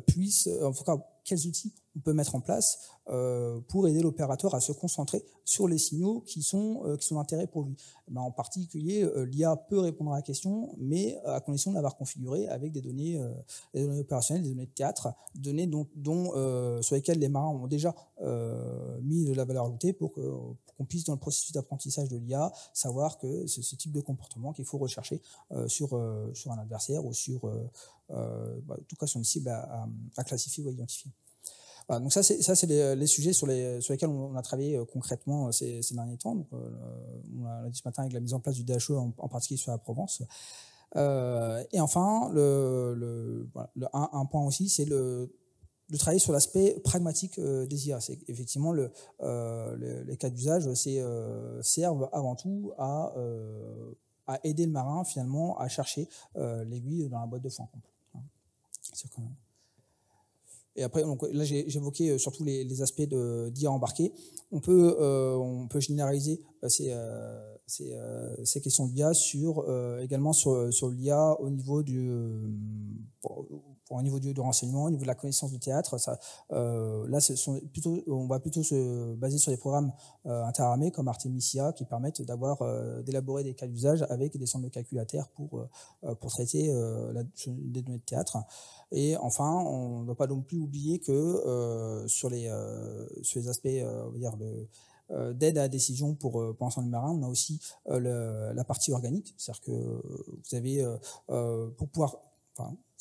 puisse, en tout cas, quels outils on peut mettre en place pour aider l'opérateur à se concentrer sur les signaux qui sont d'intérêt pour lui. En particulier, l'IA peut répondre à la question, mais à condition de l'avoir configurée avec des données opérationnelles, des données de théâtre, données sur lesquelles les marins ont déjà mis de la valeur ajoutée pour qu'on puisse, dans le processus d'apprentissage de l'IA, savoir que c'est ce type de comportement qu'il faut rechercher sur un adversaire ou en tout cas sur une cible à classifier ou à identifier. Voilà, donc ça c'est les sujets sur lesquels on a travaillé concrètement ces derniers temps. Donc, on l'a dit ce matin avec la mise en place du DHE en particulier sur la Provence. Et enfin, un point aussi, c'est de travailler sur l'aspect pragmatique des IA. C'est effectivement les cas d'usage servent avant tout à aider le marin finalement à chercher l'aiguille dans la boîte de foin. Et après, donc, là j'évoquais surtout les aspects d'IA embarquée. On peut généraliser ces questions d'IA également sur l'IA au niveau au niveau du renseignement, au niveau de la connaissance du théâtre. Là, on va plutôt se baser sur des programmes interarmés comme Artemisia qui permettent d'élaborer des cas d'usage avec des centres de calculateurs pour traiter des données de théâtre. Et enfin, on ne doit pas non plus oublier que sur les aspects on va dire d'aide à la décision pour l'ensemble marin, on a aussi la partie organique. C'est-à-dire que vous avez,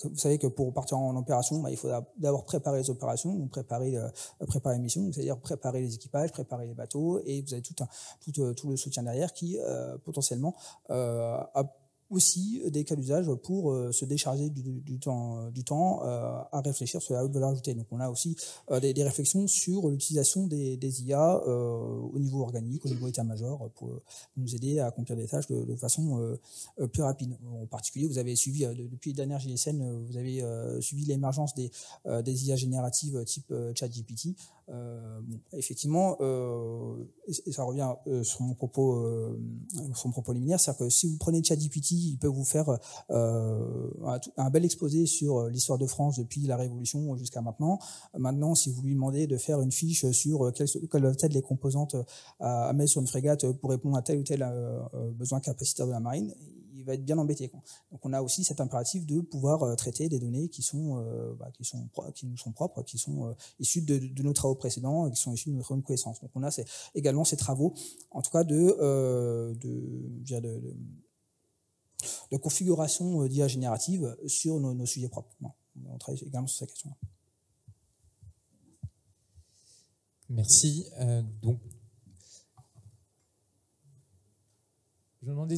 vous savez que pour partir en opération, il faut d'abord préparer les opérations, ou préparer les missions, c'est-à-dire préparer les équipages, préparer les bateaux, et vous avez tout le soutien derrière qui potentiellement a aussi des cas d'usage pour se décharger du temps à réfléchir sur la haute valeur ajoutée. Donc on a aussi des réflexions sur l'utilisation des IA au niveau organique, au niveau état-major, pour nous aider à accomplir des tâches de façon plus rapide. En particulier, vous avez suivi, depuis les dernières GSN, vous avez suivi l'émergence des IA génératives type ChatGPT. Effectivement, et ça revient sur mon propos liminaire, c'est-à-dire que si vous prenez ChatGPT, il peut vous faire un bel exposé sur l'histoire de France depuis la Révolution jusqu'à maintenant. Maintenant, si vous lui demandez de faire une fiche sur quelles doivent être les composantes à mettre sur une frégate pour répondre à tel ou tel besoin capacitaire de la marine, il va être bien embêté, quoi. Donc on a aussi cet impératif de pouvoir traiter des données qui nous sont propres, qui sont issues de nos travaux précédents, qui sont issues de notre own connaissance. Donc on a également ces travaux, en tout cas de configuration d'IA générative sur nos sujets propres. On travaille également sur ces questions-là. Merci. Donc, je me demandais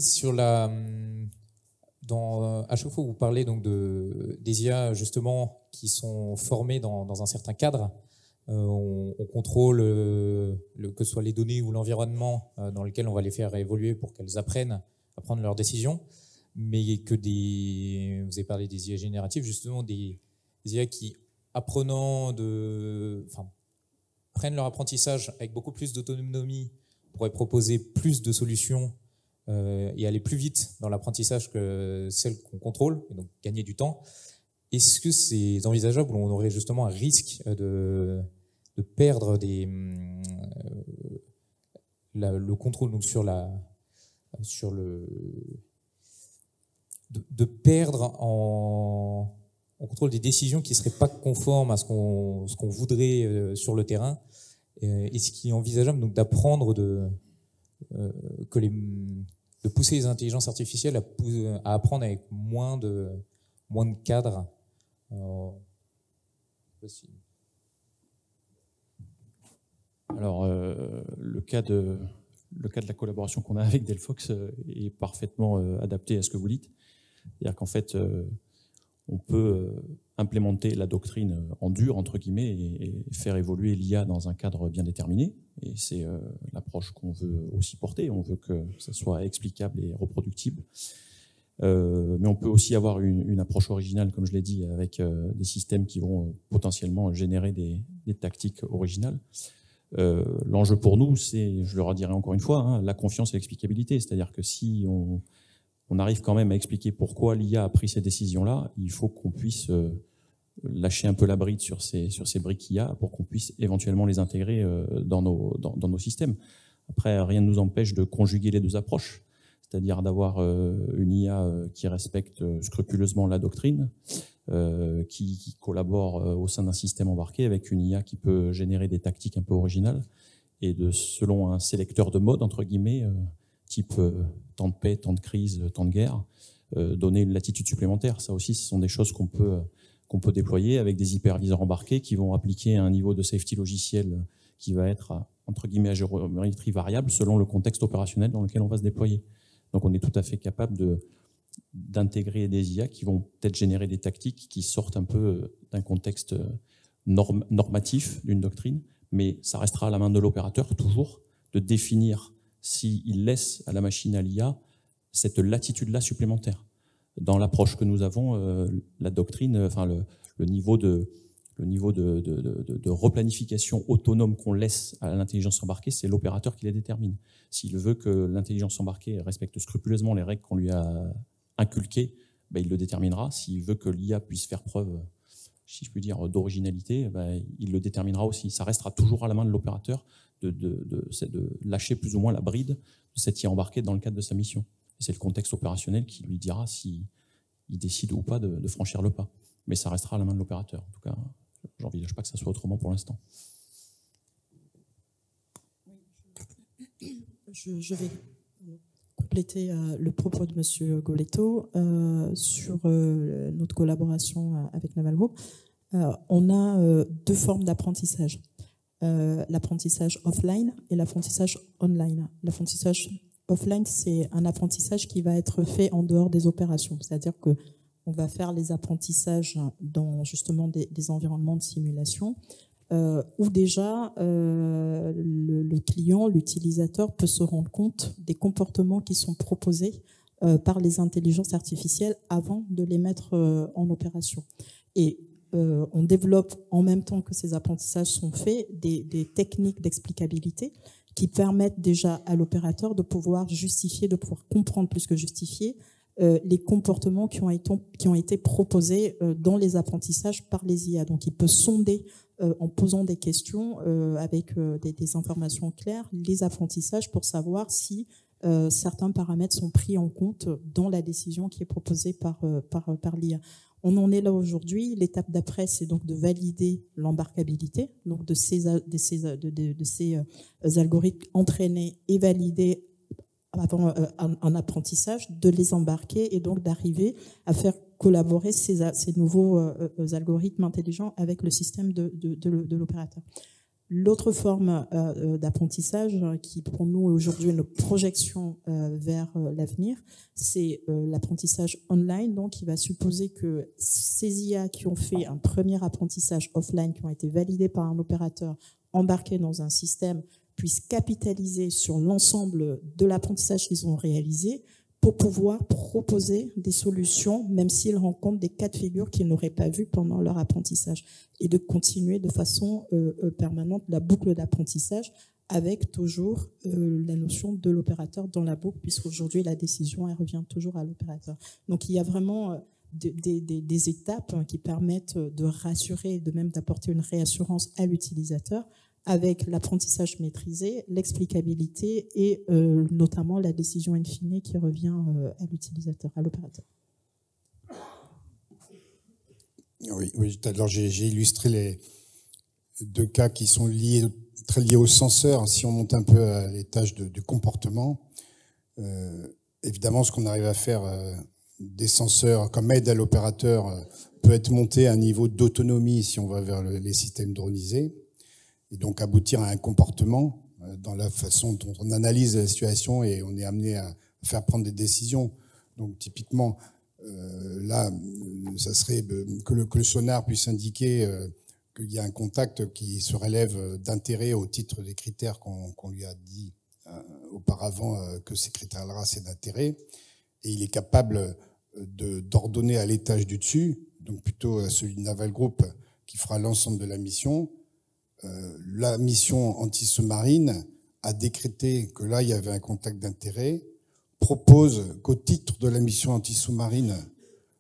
à chaque fois que vous parlez donc des IA justement qui sont formées dans un certain cadre, on contrôle que ce soit les données ou l'environnement dans lequel on va les faire évoluer pour qu'elles apprennent à prendre leurs décisions, mais que vous avez parlé des IA génératives, justement des IA qui prennent leur apprentissage avec beaucoup plus d'autonomie, pourraient proposer plus de solutions et aller plus vite dans l'apprentissage que celles qu'on contrôle, et donc gagner du temps. Est-ce que c'est envisageable, ou on aurait justement un risque de perdre le contrôle donc de perdre en contrôle des décisions qui ne seraient pas conformes à ce qu'on voudrait sur le terrain? Est-ce qu'il est envisageable donc d'apprendre de pousser les intelligences artificielles à apprendre avec moins de cadres? Alors, le cas de la collaboration qu'on a avec Delphox est parfaitement adapté à ce que vous dites. C'est-à-dire qu'en fait, on peut implémenter la doctrine en dur, entre guillemets, et faire évoluer l'IA dans un cadre bien déterminé. Et c'est l'approche qu'on veut aussi porter. On veut que ça soit explicable et reproductible. Mais on peut aussi avoir une approche originale, comme je l'ai dit, avec des systèmes qui vont potentiellement générer des tactiques originales. L'enjeu pour nous, c'est, je le redirai encore une fois, la confiance et l'explicabilité. C'est-à-dire que si on arrive quand même à expliquer pourquoi l'IA a pris ces décisions-là, il faut qu'on puisse lâcher un peu la bride sur ces briques IA pour qu'on puisse éventuellement les intégrer dans nos systèmes. Après, rien ne nous empêche de conjuguer les deux approches, c'est-à-dire d'avoir une IA qui respecte scrupuleusement la doctrine, qui collabore au sein d'un système embarqué avec une IA qui peut générer des tactiques un peu originales et selon un sélecteur de mode, entre guillemets, type temps de paix, temps de crise, temps de guerre, donner une latitude supplémentaire. Ça aussi, ce sont des choses qu'on peut qu'on peut déployer avec des hyperviseurs embarqués qui vont appliquer un niveau de safety logiciel qui va être, entre guillemets, à géométrie variable selon le contexte opérationnel dans lequel on va se déployer. Donc on est tout à fait capable d'intégrer des IA qui vont peut-être générer des tactiques qui sortent un peu d'un contexte normatif d'une doctrine, mais ça restera à la main de l'opérateur toujours de définir s'il laisse à la machine, à l'IA, cette latitude-là supplémentaire. Dans l'approche que nous avons, la doctrine, enfin le niveau de replanification autonome qu'on laisse à l'intelligence embarquée, c'est l'opérateur qui les détermine. S'il veut que l'intelligence embarquée respecte scrupuleusement les règles qu'on lui a inculquées, ben, il le déterminera. S'il veut que l'IA puisse faire preuve, si je puis dire, d'originalité, ben, il le déterminera aussi. Ça restera toujours à la main de l'opérateur de lâcher plus ou moins la bride de cette IA embarquée dans le cadre de sa mission. Et c'est le contexte opérationnel qui lui dira s'il décide ou pas de franchir le pas. Mais ça restera à la main de l'opérateur. En tout cas, j'envisage pas que ça soit autrement pour l'instant. Je vais compléter le propos de M. Goletto sur notre collaboration avec Naval Group. On a deux formes d'apprentissage. L'apprentissage offline et l'apprentissage online. L'apprentissage offline, c'est un apprentissage qui va être fait en dehors des opérations. C'est-à-dire qu'on va faire les apprentissages dans justement des environnements de simulation où déjà le client, l'utilisateur peut se rendre compte des comportements qui sont proposés par les intelligences artificielles avant de les mettre en opération. Et on développe en même temps que ces apprentissages sont faits des techniques d'explicabilité qui permettent déjà à l'opérateur de pouvoir justifier, de pouvoir comprendre plus que justifier les comportements qui ont été proposés dans les apprentissages par les IA. Donc il peut sonder en posant des questions avec des informations claires les apprentissages pour savoir si certains paramètres sont pris en compte dans la décision qui est proposée par l'IA. On en est là aujourd'hui. L'étape d'après, c'est donc de valider l'embarquabilité, donc de ces algorithmes entraînés et validés avant un apprentissage, de les embarquer et donc d'arriver à faire collaborer ces nouveaux algorithmes intelligents avec le système de l'opérateur. L'autre forme d'apprentissage qui pour nous aujourd'hui est une projection vers l'avenir, c'est l'apprentissage online, donc qui va supposer que ces IA qui ont fait un premier apprentissage offline, qui ont été validés par un opérateur embarqué dans un système, puissent capitaliser sur l'ensemble de l'apprentissage qu'ils ont réalisé pour pouvoir proposer des solutions, même s'ils rencontrent des cas de figure qu'ils n'auraient pas vus pendant leur apprentissage, et de continuer de façon permanente la boucle d'apprentissage avec toujours la notion de l'opérateur dans la boucle, puisqu'aujourd'hui la décision elle revient toujours à l'opérateur. Donc il y a vraiment des étapes qui permettent de rassurer et de même d'apporter une réassurance à l'utilisateur, avec l'apprentissage maîtrisé, l'explicabilité et notamment la décision in fine qui revient à l'utilisateur, à l'opérateur. Oui, alors j'ai illustré les deux cas qui sont très liés aux senseurs. Si on monte un peu à l'étage du comportement, évidemment, ce qu'on arrive à faire des senseurs comme aide à l'opérateur peut être monté à un niveau d'autonomie si on va vers les systèmes dronisés, et donc aboutir à un comportement dans la façon dont on analyse la situation et on est amené à faire prendre des décisions. Donc typiquement, là, ça serait que le sonar puisse indiquer qu'il y a un contact qui se relève d'intérêt au titre des critères qu'on lui a dit auparavant que ces critères-là, c'est d'intérêt. Et il est capable d'ordonner à l'étage du dessus, donc plutôt à celui de Naval Group, qui fera l'ensemble de la mission. La mission anti-sous-marine a décrété que là, il y avait un contact d'intérêt, propose qu'au titre de la mission anti-sous-marine,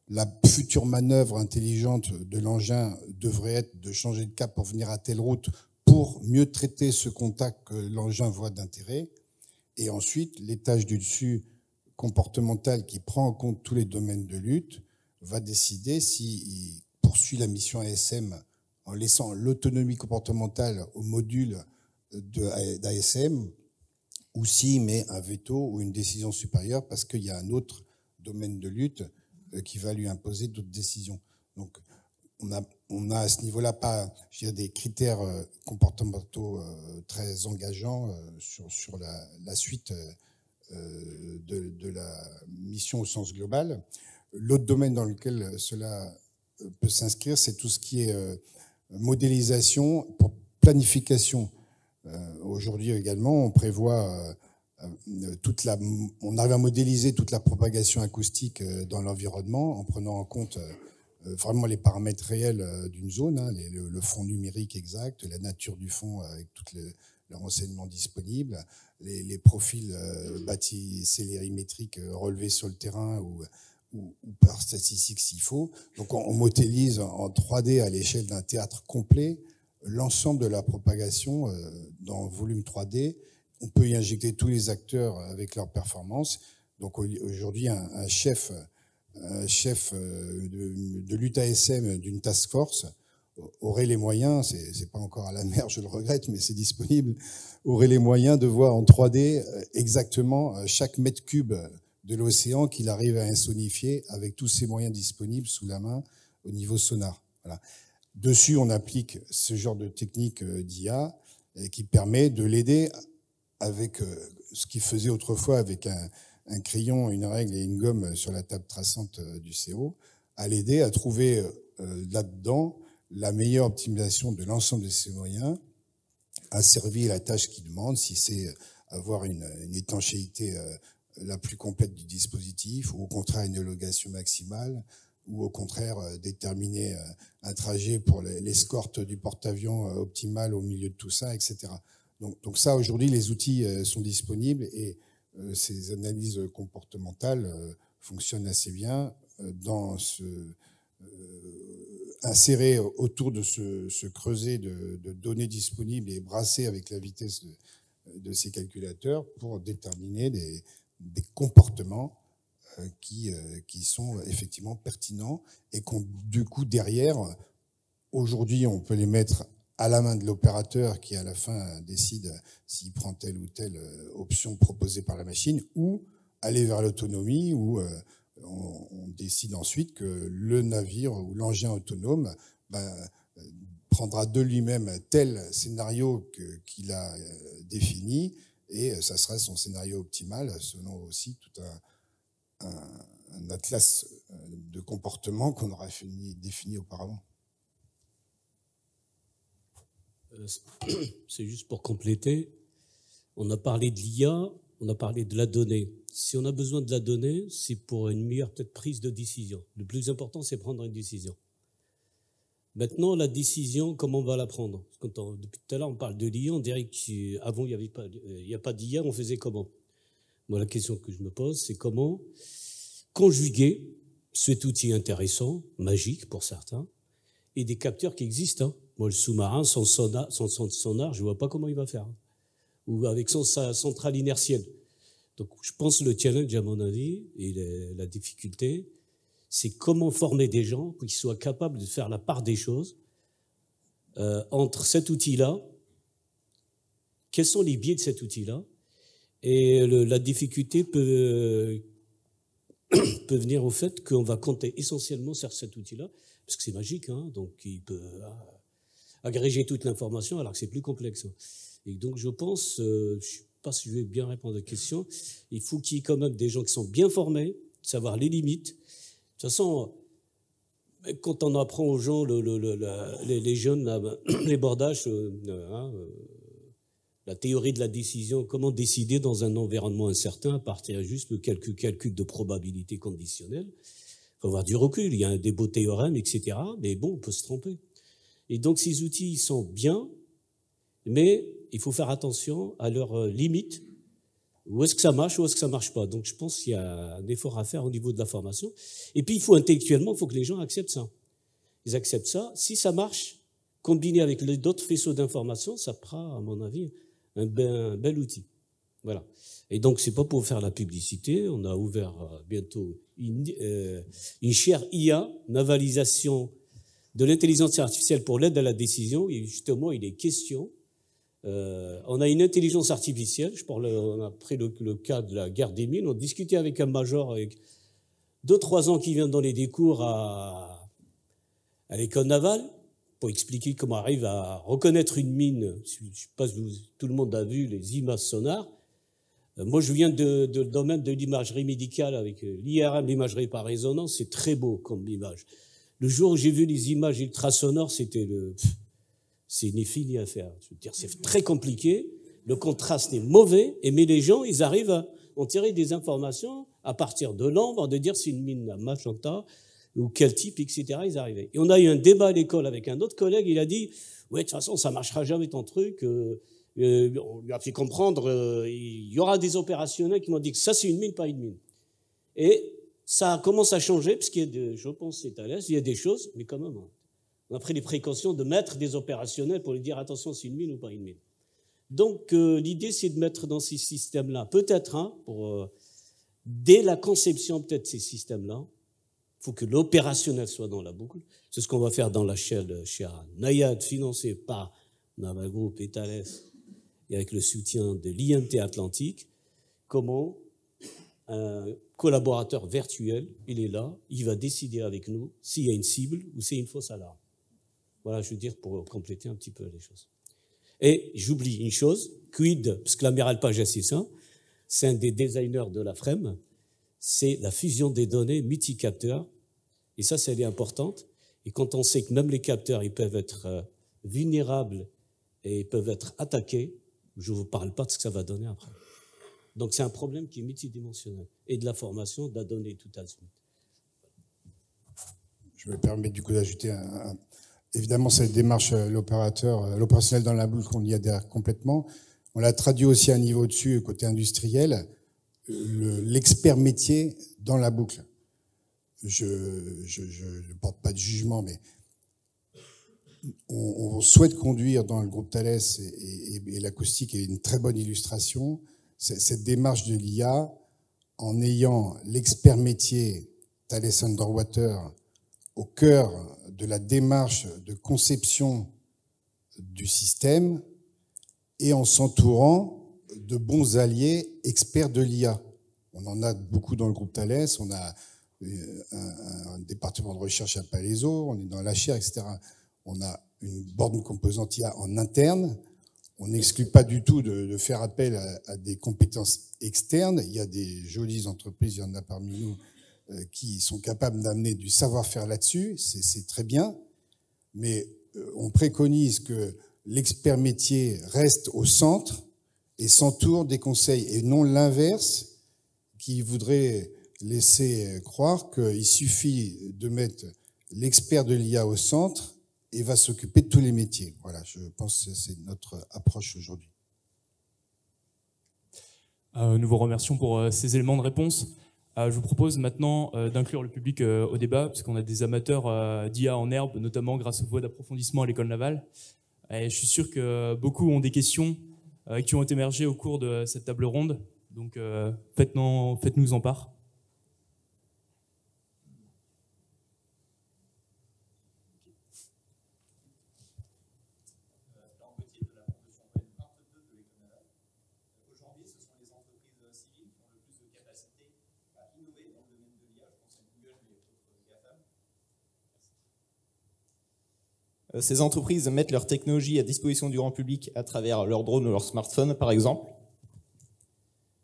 la future manœuvre intelligente de l'engin devrait être de changer de cap pour venir à telle route pour mieux traiter ce contact que l'engin voit d'intérêt. Et ensuite, l'étage du dessus comportemental qui prend en compte tous les domaines de lutte va décider s'il poursuit la mission ASM en laissant l'autonomie comportementale au module d'ASM, ou s'il met un veto ou une décision supérieure parce qu'il y a un autre domaine de lutte qui va lui imposer d'autres décisions. Donc, on a à ce niveau-là pas, je dirais, des critères comportementaux très engageants sur la suite de la mission au sens global. L'autre domaine dans lequel cela peut s'inscrire, c'est tout ce qui est modélisation pour planification. Aujourd'hui également, on prévoit on arrive à modéliser toute la propagation acoustique dans l'environnement en prenant en compte vraiment les paramètres réels d'une zone, hein, le fond numérique exact, la nature du fond avec tout le renseignement disponible, les profils bathycellérimétriques relevés sur le terrain ou par statistique s'il faut. Donc on modélise en 3D à l'échelle d'un théâtre complet l'ensemble de la propagation dans volume 3D. On peut y injecter tous les acteurs avec leur performance. Donc aujourd'hui, un chef de l'UTASM d'une task force aurait les moyens, c'est pas encore à la mer, je le regrette, mais c'est disponible, aurait les moyens de voir en 3D exactement chaque mètre cube de l'océan qu'il arrive à insonifier avec tous ces moyens disponibles sous la main au niveau sonar. Voilà. Dessus, on applique ce genre de technique d'IA qui permet de l'aider avec ce qu'il faisait autrefois avec un crayon, une règle et une gomme sur la table traçante du CO, à l'aider à trouver là-dedans la meilleure optimisation de l'ensemble de ces moyens, à servir la tâche qu'il demande, si c'est avoir une étanchéité la plus complète du dispositif, ou au contraire une homologation maximale, ou au contraire déterminer un trajet pour l'escorte du porte-avions optimal au milieu de tout ça, etc. Donc ça, aujourd'hui, les outils sont disponibles et ces analyses comportementales fonctionnent assez bien insérées autour de ce creuset de données disponibles et brassées avec la vitesse de ces calculateurs pour déterminer des comportements qui sont effectivement pertinents et qu'on, du coup, derrière, aujourd'hui, on peut les mettre à la main de l'opérateur qui, à la fin, décide s'il prend telle ou telle option proposée par la machine, ou aller vers l'autonomie, où on décide ensuite que le navire ou l'engin autonome prendra de lui-même tel scénario qu'il a défini, et ça sera son scénario optimal selon aussi tout un atlas de comportement qu'on aura défini auparavant. C'est juste pour compléter. On a parlé de l'IA, on a parlé de la donnée. Si on a besoin de la donnée, c'est pour une meilleure peut-être prise de décision. Le plus important, c'est prendre une décision. Maintenant, la décision, comment on va la prendre? Depuis tout à l'heure, on parle de l'IA, on dirait qu'avant, il n'y a pas d'IA, on faisait comment? Moi, la question que je me pose, c'est comment conjuguer cet outil intéressant, magique pour certains, et des capteurs qui existent. Hein. Moi, le sous-marin, sans sonar, je ne vois pas comment il va faire. Hein. Ou avec sa centrale inertielle. Donc, je pense que le challenge, à mon avis, et la difficulté, c'est comment former des gens pour qu'ils soient capables de faire la part des choses entre cet outil-là, quels sont les biais de cet outil-là, et la difficulté peut venir au fait qu'on va compter essentiellement sur cet outil-là, parce que c'est magique, hein, donc il peut agréger toute l'information alors que c'est plus complexe. Et donc je pense, je ne sais pas si je vais bien répondre à la question, il faut qu'il y ait quand même des gens qui sont bien formés, savoir les limites. De toute façon, quand on apprend aux gens, les jeunes, les bordages, la théorie de la décision, comment décider dans un environnement incertain à partir juste le calcul de probabilité conditionnelle. Il faut avoir du recul, il y a des beaux théorèmes, etc. Mais bon, on peut se tromper. Et donc ces outils sont bien, mais il faut faire attention à leurs limites. Où est-ce que ça marche, où est-ce que ça ne marche pas. Donc je pense qu'il y a un effort à faire au niveau de la formation. Et puis il faut intellectuellement, il faut que les gens acceptent ça. Ils acceptent ça. Si ça marche, combiné avec d'autres faisceaux d'informations, ça fera, à mon avis, un bel outil. Voilà. Et donc, c'est pas pour faire la publicité. On a ouvert bientôt une chaire IA, navalisation de l'intelligence artificielle pour l'aide à la décision. Et justement, il est question. On a une intelligence artificielle. On a pris le cas de la guerre des mines. On discutait avec un major avec 2-3 ans qui vient donner des cours à à l'école navale pour expliquer comment on arrive à reconnaître une mine. Je ne sais pas si tout le monde a vu les images sonars. Moi, je viens de domaine de l'imagerie médicale avec l'IRM, l'imagerie par résonance. C'est très beau comme image. Le jour où j'ai vu les images ultrasonores, c'est ni fini à faire. Je veux dire, c'est très compliqué. Le contraste est mauvais, mais les gens, ils arrivent à en tirer des informations à partir de l'ombre, de dire c'est une mine à magenta ou quel type, etc. Ils arrivaient. Et on a eu un débat à l'école avec un autre collègue. Il a dit, ouais, de toute façon, ça marchera jamais ton truc. On lui a fait comprendre, il y aura des opérationnels qui m'ont dit que ça, c'est une mine, pas une mine. Et ça commence à changer, parce qu'il y a je pense, c'est à l'aise, il y a des choses, mais quand même, on a pris les précautions de mettre des opérationnels pour lui dire, attention, c'est une mine ou pas une mine. Donc, l'idée, c'est de mettre dans ces systèmes-là, peut-être, dès la conception, peut-être, ces systèmes-là, il faut que l'opérationnel soit dans la boucle. C'est ce qu'on va faire dans la Shell chez Naiad, financé par Naval Group et Thales, et avec le soutien de l'IMT Atlantique. Comment un collaborateur virtuel, il est là, il va décider avec nous s'il y a une cible ou c'est une fausse alarme. Voilà, je veux dire, pour compléter un petit peu les choses. Et j'oublie une chose, quid, parce que l'amiral Page, c'est un des designers de la FREM, c'est la fusion des données multicapteurs, et ça, elle est importante. Et quand on sait que même les capteurs, ils peuvent être vulnérables et peuvent être attaqués, je ne vous parle pas de ce que ça va donner après. Donc c'est un problème qui est multidimensionnel, et de la formation, de la donnée tout à suite. Je me permets du coup d'ajouter évidemment cette démarche, l'opérationnel dans la boucle, on y adhère complètement. On l'a traduit aussi à un niveau dessus, côté industriel, l'expert métier dans la boucle. Je ne porte pas de jugement, mais on souhaite conduire dans le groupe Thales, et l'acoustique est une très bonne illustration, cette démarche de l'IA en ayant l'expert métier Thales Underwater au cœur de la démarche de conception du système et en s'entourant de bons alliés experts de l'IA. On en a beaucoup dans le groupe Thales, on a un département de recherche à Palaiseau, on est dans la chaire, etc. On a une borne composante IA en interne. On n'exclut pas du tout de faire appel à des compétences externes. Il y a des jolies entreprises, il y en a parmi nous, qui sont capables d'amener du savoir-faire là-dessus, c'est très bien, mais on préconise que l'expert métier reste au centre et s'entoure des conseils, et non l'inverse, qui voudrait laisser croire qu'il suffit de mettre l'expert de l'IA au centre et va s'occuper de tous les métiers. Voilà, je pense que c'est notre approche aujourd'hui. Nous vous remercions pour ces éléments de réponse. Je vous propose maintenant d'inclure le public au débat, puisqu'on a des amateurs d'IA en herbe, notamment grâce aux voies d'approfondissement à l'école navale. Et je suis sûr que beaucoup ont des questions qui ont émergé au cours de cette table ronde. Donc faites-nous en part. Ces entreprises mettent leur technologie à disposition du grand public à travers leurs drones ou leurs smartphones, par exemple.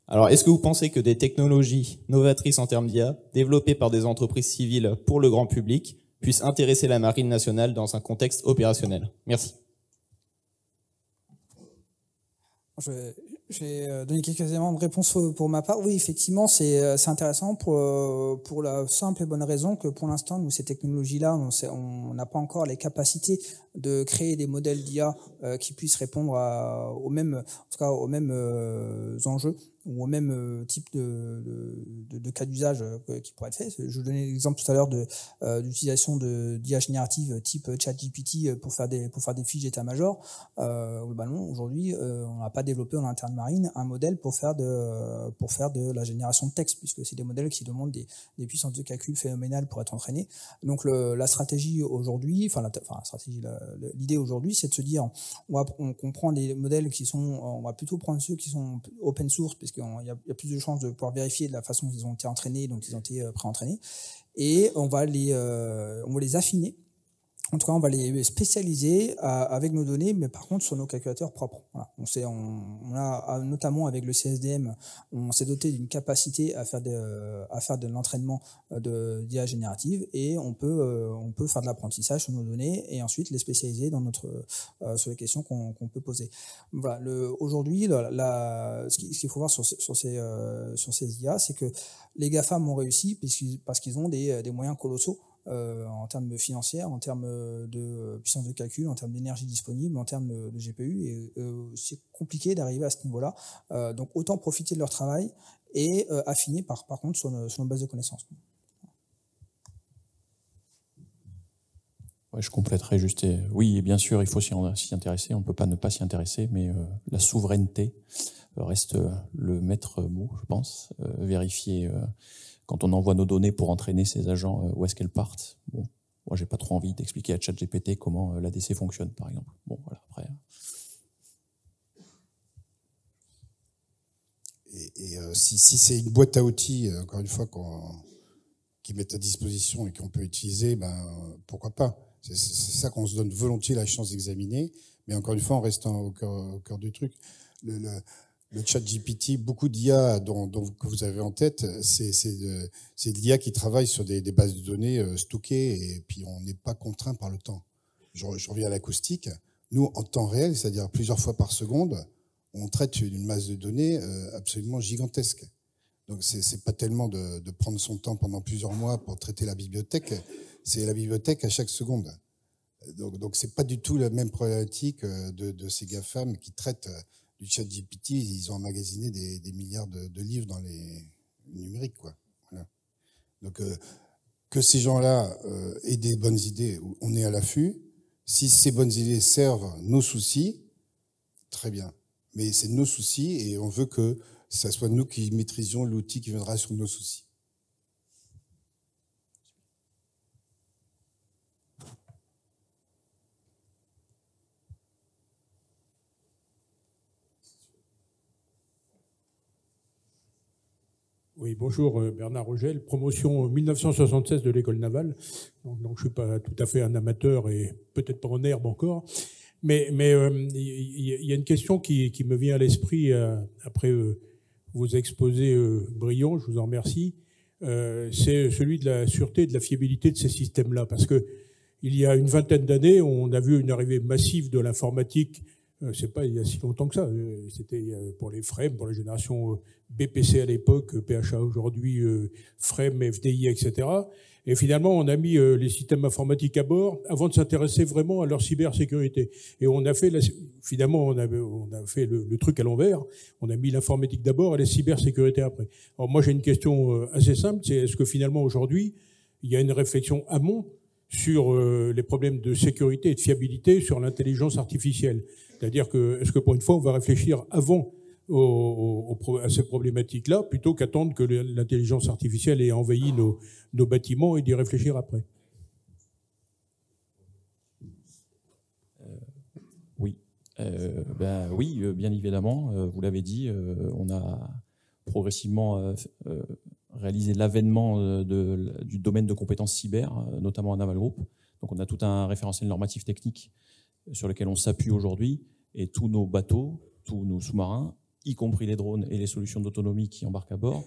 Alors, est-ce que vous pensez que des technologies novatrices en termes d'IA, développées par des entreprises civiles pour le grand public, puissent intéresser la Marine nationale dans un contexte opérationnel? Merci. Je vais donner quelques éléments de réponse pour ma part. Oui, effectivement, c'est intéressant pour la simple et bonne raison que pour l'instant, nous, ces technologies-là, on n'a pas encore les capacités de créer des modèles d'IA qui puissent répondre aux mêmes enjeux ou au même type de cas d'usage qui pourrait être fait. Je vous donnais l'exemple tout à l'heure d'utilisation d'IA générative type ChatGPT pour faire des fiches d'état-major. Globalement, aujourd'hui, on n'a pas développé en interne marine un modèle pour faire de la génération de texte, puisque c'est des modèles qui demandent des puissances de calcul phénoménales pour être entraînés. Donc la stratégie aujourd'hui, l'idée aujourd'hui, c'est de se dire, on comprend les modèles on va plutôt prendre ceux qui sont open source, puisqu'il y a plus de chances de pouvoir vérifier de la façon dont ils ont été entraînés, donc ils ont été pré-entraînés, et on va les affiner En tout cas, on va les spécialiser avec nos données, mais par contre sur nos calculateurs propres. Voilà. On a notamment avec le CSDM, on s'est doté d'une capacité à faire de l'entraînement d'IA générative, et on peut faire de l'apprentissage sur nos données et ensuite les spécialiser sur les questions qu'on peut poser. Voilà. Aujourd'hui, ce qu'il faut voir sur ces IA, c'est que les GAFAM ont réussi parce qu'ils ont des moyens colossaux. En termes financiers, en termes de puissance de calcul, en termes d'énergie disponible, en termes de GPU, et c'est compliqué d'arriver à ce niveau-là. Donc autant profiter de leur travail et affiner par contre sur nos bases de connaissances. Ouais, je compléterai juste. Oui, et bien sûr, il faut s'y intéresser. On ne peut pas ne pas s'y intéresser, mais la souveraineté reste le maître mot, je pense. Vérifier quand on envoie nos données pour entraîner ces agents, où est-ce qu'elles partent. Bon, moi, j'ai pas trop envie d'expliquer à ChatGPT comment l'ADC fonctionne, par exemple. Bon, voilà, après. Si c'est une boîte à outils, encore une fois, qui met à disposition et qu'on peut utiliser, pourquoi pas. C'est ça qu'on se donne volontiers la chance d'examiner, mais encore une fois, en restant au cœur du truc. Le ChatGPT, beaucoup d'IA que vous avez en tête, c'est de l'IA qui travaille sur des bases de données stockées, et puis on n'est pas contraint par le temps. Je reviens à l'acoustique. Nous, en temps réel, c'est-à-dire plusieurs fois par seconde, on traite une masse de données absolument gigantesque. Donc c'est pas tellement de prendre son temps pendant plusieurs mois pour traiter la bibliothèque, c'est la bibliothèque à chaque seconde. Donc c'est pas du tout la même problématique de ces GAFAM qui traitent du ChatGPT. Ils ont emmagasiné des milliards de livres dans les numériques, quoi. Voilà. Donc que ces gens-là aient des bonnes idées, on est à l'affût. Si ces bonnes idées servent nos soucis, très bien. Mais c'est nos soucis et on veut que ça soit nous qui maîtrisions l'outil qui viendra sur nos soucis. Oui, bonjour, Bernard Rogel, promotion 1976 de l'école navale. Donc je ne suis pas tout à fait un amateur et peut-être pas en herbe encore. Mais y a une question qui me vient à l'esprit après vos exposés brillants, je vous en remercie. C'est celui de la sûreté et de la fiabilité de ces systèmes-là. Parce que il y a une vingtaine d'années, on a vu une arrivée massive de l'informatique. C'est pas il y a si longtemps que ça. C'était pour les FREM, pour la génération BPC à l'époque, PHA aujourd'hui, FREM, FDI, etc. Et finalement, on a mis les systèmes informatiques à bord avant de s'intéresser vraiment à leur cybersécurité. Et on a fait, finalement, on a fait le truc à l'envers. On a mis l'informatique d'abord et la cybersécurité après. Alors moi, j'ai une question assez simple. C'est est-ce que finalement, aujourd'hui, il y a une réflexion amont sur les problèmes de sécurité et de fiabilité sur l'intelligence artificielle? C'est-à-dire que, est-ce que pour une fois, on va réfléchir avant à ces problématiques-là, plutôt qu'attendre que l'intelligence artificielle ait envahi nos bâtiments et d'y réfléchir après? Oui. Oui, bien évidemment. Vous l'avez dit, on a progressivement réalisé l'avènement du domaine de compétences cyber, notamment à Naval Group. Donc on a tout un référentiel normatif technique sur lequel on s'appuie aujourd'hui, et tous nos bateaux, tous nos sous-marins, y compris les drones et les solutions d'autonomie qui embarquent à bord,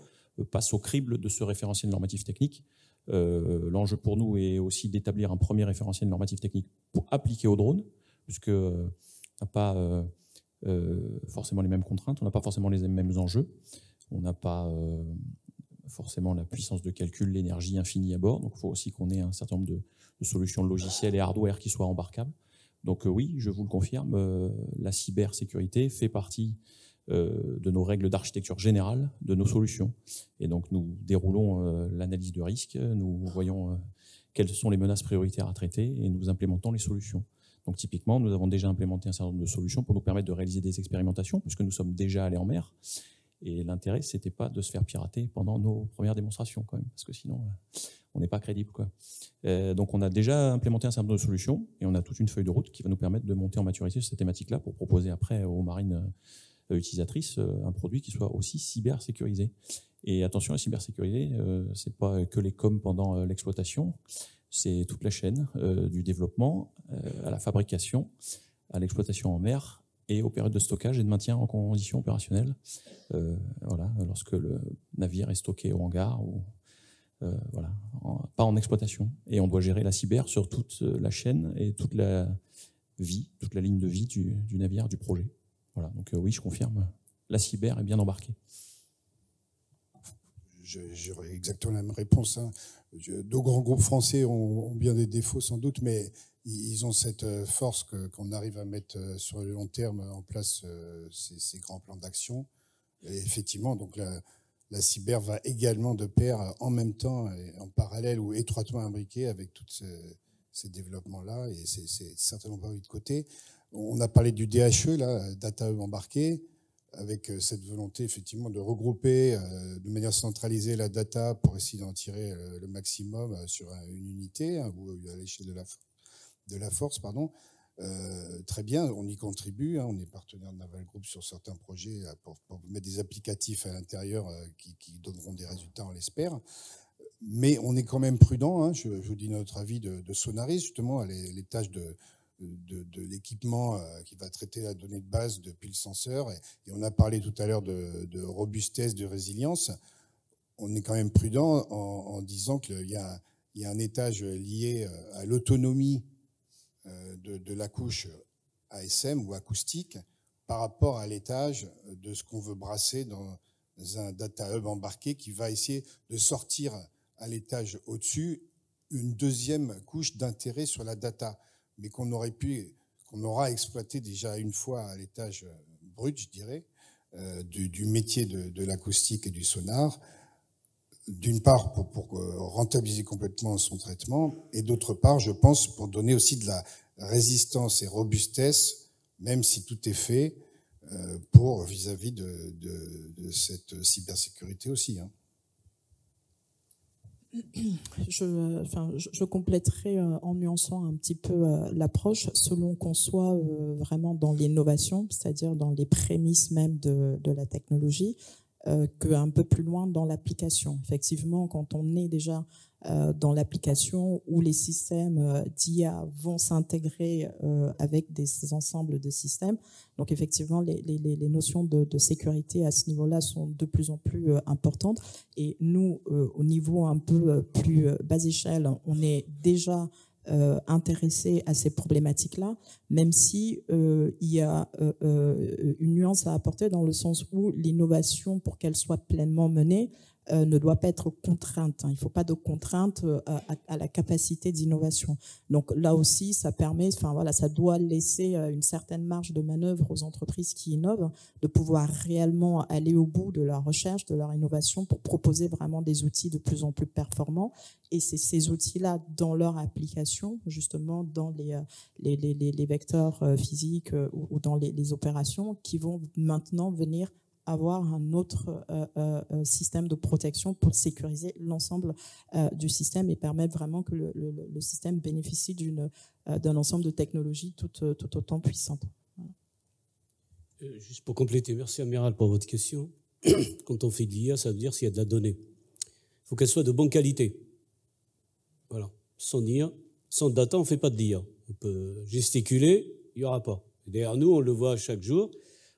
passent au crible de ce référentiel normatif technique. L'enjeu pour nous est aussi d'établir un premier référentiel normatif technique pour appliquer aux drones, puisque on n'a pas forcément les mêmes contraintes, on n'a pas forcément les mêmes enjeux, on n'a pas forcément la puissance de calcul, l'énergie infinie à bord, donc il faut aussi qu'on ait un certain nombre de solutions logicielles et hardware qui soient embarquables. Donc oui, je vous le confirme, la cybersécurité fait partie de nos règles d'architecture générale, de nos solutions. Et donc nous déroulons l'analyse de risque, nous voyons quelles sont les menaces prioritaires à traiter et nous implémentons les solutions. Donc typiquement, nous avons déjà implémenté un certain nombre de solutions pour nous permettre de réaliser des expérimentations, puisque nous sommes déjà allés en mer. Et l'intérêt, c'était pas de se faire pirater pendant nos premières démonstrations, quand même, parce que sinon, on n'est pas crédible, quoi. Donc on a déjà implémenté un certain nombre de solutions et on a toute une feuille de route qui va nous permettre de monter en maturité sur cette thématique-là pour proposer après aux marines utilisatrices un produit qui soit aussi cybersécurisé. Et attention, la cybersécurité, c'est pas que les coms pendant l'exploitation, C'est toute la chaîne du développement à la fabrication, à l'exploitation en mer et aux périodes de stockage et de maintien en conditions opérationnelles. Voilà, lorsque le navire est stocké au hangar ou voilà, pas en exploitation. Et on doit gérer la cyber sur toute la chaîne et toute la vie, toute la ligne de vie du navire, du projet. Voilà, donc oui, je confirme, la cyber est bien embarquée. J'aurais exactement la même réponse. Hein. Nos grands groupes français ont bien des défauts sans doute, mais ils ont cette force qu'on arrive à mettre sur le long terme en place ces grands plans d'action. Et effectivement, donc la cyber va également de pair en même temps, et en parallèle ou étroitement imbriquée avec tous ces développements-là, et c'est certainement pas mis de côté. On a parlé du DHE, là, Data Hub embarqué, avec cette volonté effectivement de regrouper de manière centralisée la data pour essayer d'en tirer le maximum sur une unité ou à l'échelle de la force, pardon. Très bien, on y contribue, hein, on est partenaire de Naval Group sur certains projets pour mettre des applicatifs à l'intérieur qui donneront des résultats, on l'espère. Mais on est quand même prudent, hein, je vous dis notre avis de Sonaris, justement, les tâches de l'équipement qui va traiter la donnée de base depuis le senseur. Et on a parlé tout à l'heure de robustesse, de résilience. On est quand même prudent en disant qu'il y a un étage lié à l'autonomie de la couche ASM ou acoustique par rapport à l'étage de ce qu'on veut brasser dans un data hub embarqué qui va essayer de sortir à l'étage au-dessus une deuxième couche d'intérêt sur la data, mais qu'on aura exploité déjà une fois à l'étage brut, je dirais, du métier de l'acoustique et du sonar, d'une part pour rentabiliser complètement son traitement, et d'autre part, je pense, pour donner aussi de la résistance et robustesse, même si tout est fait, pour vis-à-vis de cette cybersécurité aussi, hein. Je compléterai en nuançant un petit peu l'approche selon qu'on soit vraiment dans l'innovation, c'est-à-dire dans les prémices même de la technologie, qu'un peu plus loin dans l'application. Effectivement, quand on est déjà dans l'application où les systèmes d'IA vont s'intégrer avec des ensembles de systèmes. Donc effectivement, les notions de sécurité à ce niveau-là sont de plus en plus importantes. Et nous, au niveau un peu plus bas échelle, on est déjà intéressé à ces problématiques-là, même si il y a une nuance à apporter dans le sens où l'innovation, pour qu'elle soit pleinement menée, ne doit pas être contrainte. Il ne faut pas de contrainte à la capacité d'innovation. Donc là aussi, ça permet, enfin voilà, ça doit laisser une certaine marge de manœuvre aux entreprises qui innovent, de pouvoir réellement aller au bout de leur recherche, de leur innovation, pour proposer vraiment des outils de plus en plus performants. Et c'est ces outils-là, dans leur application, justement dans les vecteurs physiques ou dans les opérations, qui vont maintenant venir avoir un autre système de protection pour sécuriser l'ensemble du système et permettre vraiment que le système bénéficie d'un ensemble de technologies tout autant puissantes. Juste pour compléter, merci Amiral pour votre question. Quand on fait de l'IA, ça veut dire s'il y a de la donnée. Il faut qu'elle soit de bonne qualité. Voilà. Sans IA, sans data, on ne fait pas de l'IA. On peut gesticuler, il n'y aura pas. D'ailleurs, nous, on le voit chaque jour.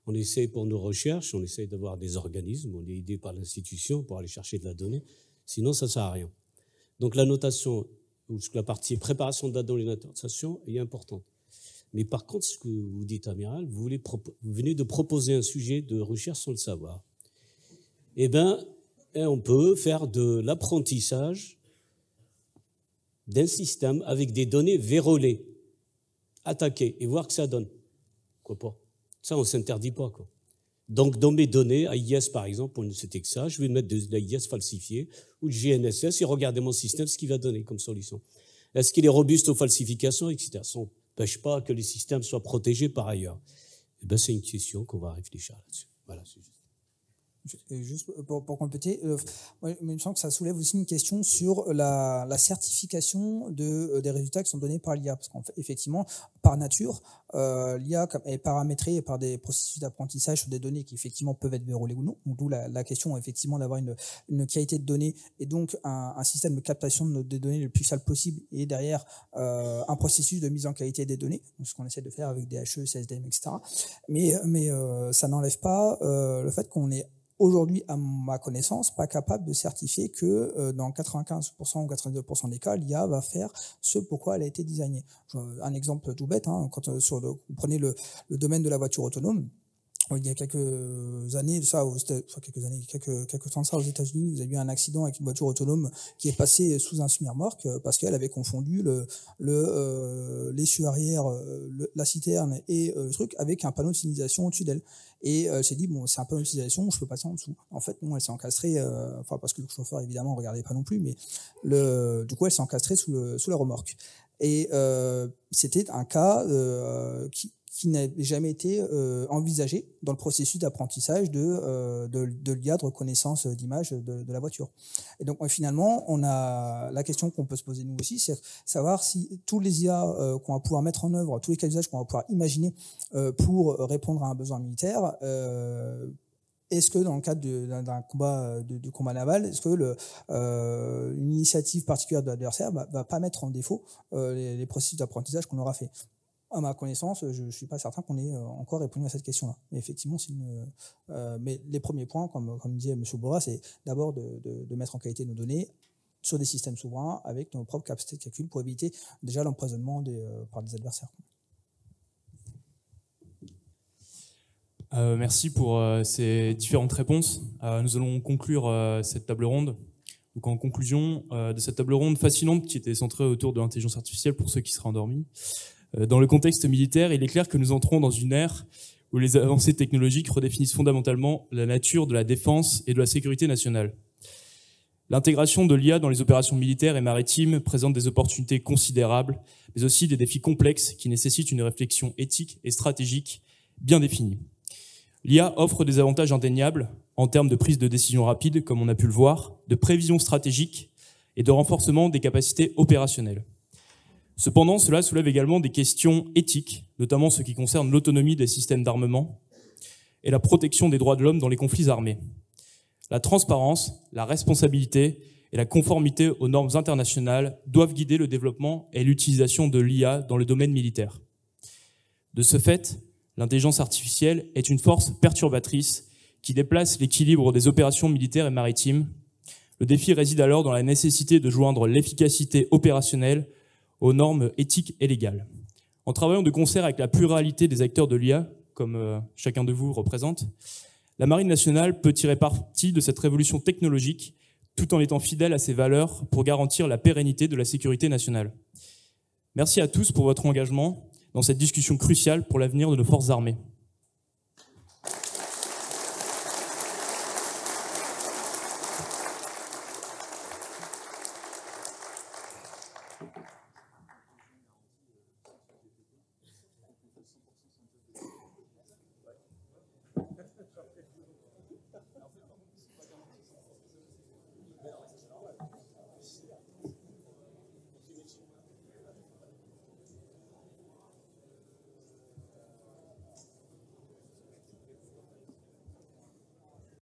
On essaie pour nos recherches, on essaie d'avoir des organismes, on est aidé par l'institution pour aller chercher de la donnée. Sinon, ça ne sert à rien. Donc la notation, ou la partie préparation de la donnée de notation est importante. Mais par contre, ce que vous dites, Amiral, vous venez de proposer un sujet de recherche sans le savoir. Eh bien, on peut faire de l'apprentissage d'un système avec des données vérolées, attaquées, et voir que ça donne. Quoi pas? Ça, on ne s'interdit pas, quoi. Donc, dans mes données, AIS, par exemple, pour c'était que ça, je vais mettre de l'AIS falsifié ou de GNSS et regarder mon système, ce qu'il va donner comme solution. Est-ce qu'il est robuste aux falsifications, etc. Ça n'empêche pas que les systèmes soient protégés par ailleurs. Eh bien, c'est une question qu'on va réfléchir là-dessus. Voilà, c'est juste. Juste pour compléter, il me semble que ça soulève aussi une question sur la certification des résultats qui sont donnés par l'IA. Parce qu'effectivement, par nature, l'IA est paramétrée par des processus d'apprentissage sur des données qui effectivement peuvent être verrouillées ou non. Donc, d'où la question effectivement d'avoir une qualité de données et donc un système de captation des données le plus fiable possible et derrière un processus de mise en qualité des données, donc ce qu'on essaie de faire avec DHE, CSDM, etc. Mais ça n'enlève pas le fait qu'on est aujourd'hui, à ma connaissance, pas capable de certifier que dans 95% ou 82% des cas, l'IA va faire ce pourquoi elle a été designée. Un exemple tout bête, quand vous prenez le domaine de la voiture autonome, il y a quelques années, quelques temps de ça aux États-Unis, vous avez eu un accident avec une voiture autonome qui est passée sous un semi-remorque parce qu'elle avait confondu l'essuie arrière, la citerne et le truc avec un panneau de signalisation au-dessus d'elle. Et elle s'est dit, bon, c'est un panneau de signalisation, je peux passer en dessous. En fait, non, elle s'est encastrée, parce que le chauffeur, évidemment, ne regardait pas non plus, mais du coup, elle s'est encastrée sous la remorque. Et c'était un cas qui n'avait jamais été envisagé dans le processus d'apprentissage de l'IA de reconnaissance d'image de la voiture. Et donc finalement, la question qu'on peut se poser nous aussi, c'est savoir si tous les IA qu'on va pouvoir mettre en œuvre, tous les cas d'usage qu'on va pouvoir imaginer pour répondre à un besoin militaire, est-ce que dans le cadre d'un combat du combat naval, est-ce que une initiative particulière de l'adversaire va pas mettre en défaut les processus d'apprentissage qu'on aura fait? À ma connaissance, je ne suis pas certain qu'on ait encore répondu à cette question-là. Mais effectivement, mais les premiers points, comme disait M. Borra, c'est d'abord de mettre en qualité nos données sur des systèmes souverains avec nos propres capacités de calcul pour éviter déjà l'empoisonnement par des adversaires. Merci pour ces différentes réponses. Nous allons conclure cette table ronde. Donc en conclusion de cette table ronde fascinante qui était centrée autour de l'intelligence artificielle pour ceux qui seraient endormis, dans le contexte militaire, il est clair que nous entrons dans une ère où les avancées technologiques redéfinissent fondamentalement la nature de la défense et de la sécurité nationale. L'intégration de l'IA dans les opérations militaires et maritimes présente des opportunités considérables, mais aussi des défis complexes qui nécessitent une réflexion éthique et stratégique bien définie. L'IA offre des avantages indéniables en termes de prise de décision rapide, comme on a pu le voir, de prévision stratégique et de renforcement des capacités opérationnelles. Cependant, cela soulève également des questions éthiques, notamment ce qui concerne l'autonomie des systèmes d'armement et la protection des droits de l'homme dans les conflits armés. La transparence, la responsabilité et la conformité aux normes internationales doivent guider le développement et l'utilisation de l'IA dans le domaine militaire. De ce fait, l'intelligence artificielle est une force perturbatrice qui déplace l'équilibre des opérations militaires et maritimes. Le défi réside alors dans la nécessité de joindre l'efficacité opérationnelle aux normes éthiques et légales. En travaillant de concert avec la pluralité des acteurs de l'IA, comme chacun de vous représente, la Marine nationale peut tirer parti de cette révolution technologique tout en étant fidèle à ses valeurs pour garantir la pérennité de la sécurité nationale. Merci à tous pour votre engagement dans cette discussion cruciale pour l'avenir de nos forces armées.